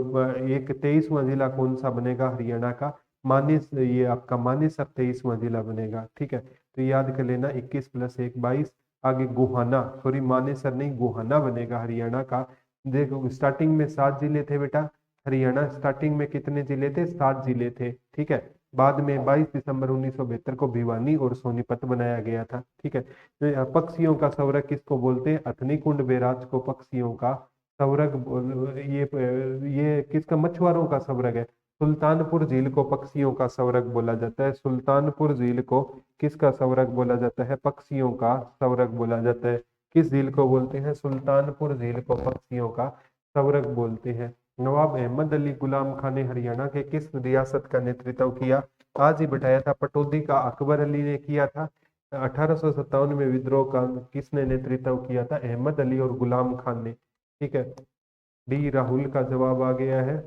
एक 23वां जिला कौन सा बनेगा हरियाणा का? मानेस, ये आपका मानेसर 23वां जिला बनेगा, ठीक है। तो याद कर लेना, 21 + 1 22। आगे गोहाना, सॉरी मानेसर नहीं, गोहाना बनेगा हरियाणा का। देखो स्टार्टिंग में 7 जिले थे बेटा, हरियाणा स्टार्टिंग में कितने जिले थे? 7 जिले थे, ठीक है। बाद में 22 दिसंबर 1972 को भिवानी और सोनीपत बनाया गया था, ठीक है। पक्षियों का स्वर्ग किसको बोलते हैं? अथनी कुंड बैराज को पक्षियों का स्वर्ग ये किसका? मछुआरों का स्वर्ग है। सुल्तानपुर झील को पक्षियों का स्वर्ग बोला जाता है। सुल्तानपुर झील को किसका स्वर्ग बोला जाता है? पक्षियों का स्वर्ग बोला जाता है। किस झील को बोलते हैं? सुल्तानपुर झील को पक्षियों का स्वर्ग बोलते हैं। नवाब अहमद अली गुलाम खान ने हरियाणा के किस रियासत का नेतृत्व किया? आज ही बताया था, पटौदी का अकबर अली ने किया था। 1857 में विद्रोह का किसने नेतृत्व किया था? अहमद अली और गुलाम खान ने, ठीक है। डी राहुल का जवाब आ गया है।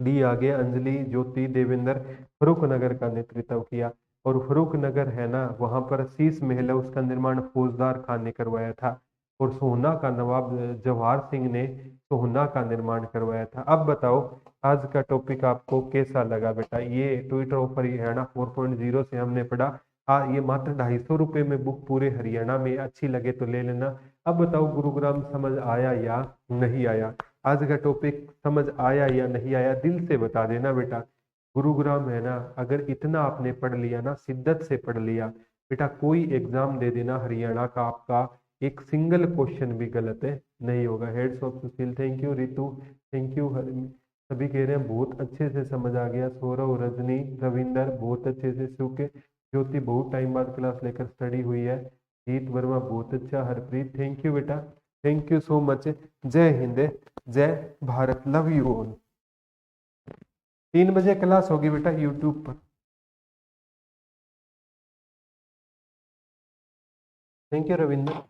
डी आ गया अंजलि ज्योति देवेंद्र फरूख नगर का नेतृत्व किया। और फरूख नगर है ना, वहां पर शीश महल है, उसका निर्माण फौजदार खान ने करवाया था। और सोहना का नवाब जवाहर सिंह ने सोहना का निर्माण करवाया था। अब बताओ आज का टॉपिक आपको कैसा लगा बेटा? ये ट्विटर ऑफ हरियाणा 4.0 से हमने पढ़ा। हाँ, ये मात्र 250 रुपये में बुक पूरे हरियाणा में, अच्छी लगे तो ले लेना। अब बताओ गुरुग्राम समझ आया या नहीं आया? आज का टॉपिक समझ आया या नहीं आया? दिल से बता देना बेटा। गुरुग्राम है ना, अगर इतना आपने पढ़ लिया ना, शिद्दत से पढ़ लिया बेटा, कोई एग्जाम दे देना हरियाणा का, आपका एक सिंगल क्वेश्चन भी गलत है नहीं होगा। Heads of Sushil, thank you. Ritu thank you. सभी कह रहे हैं बहुत अच्छे से समझ आ गया। सौरव, रजनी, रविंदर बहुत अच्छे से। सुके, ज्योति बहुत टाइम बाद क्लास लेकर स्टडी हुई है। जीत वर्मा बहुत अच्छा। हरप्रीत थैंक यू बेटा, थैंक यू सो मच। जय हिंद, जय भारत, लव यू ऑल। 3 बजे क्लास होगी बेटा यूट्यूब पर। Thank you Ravindra.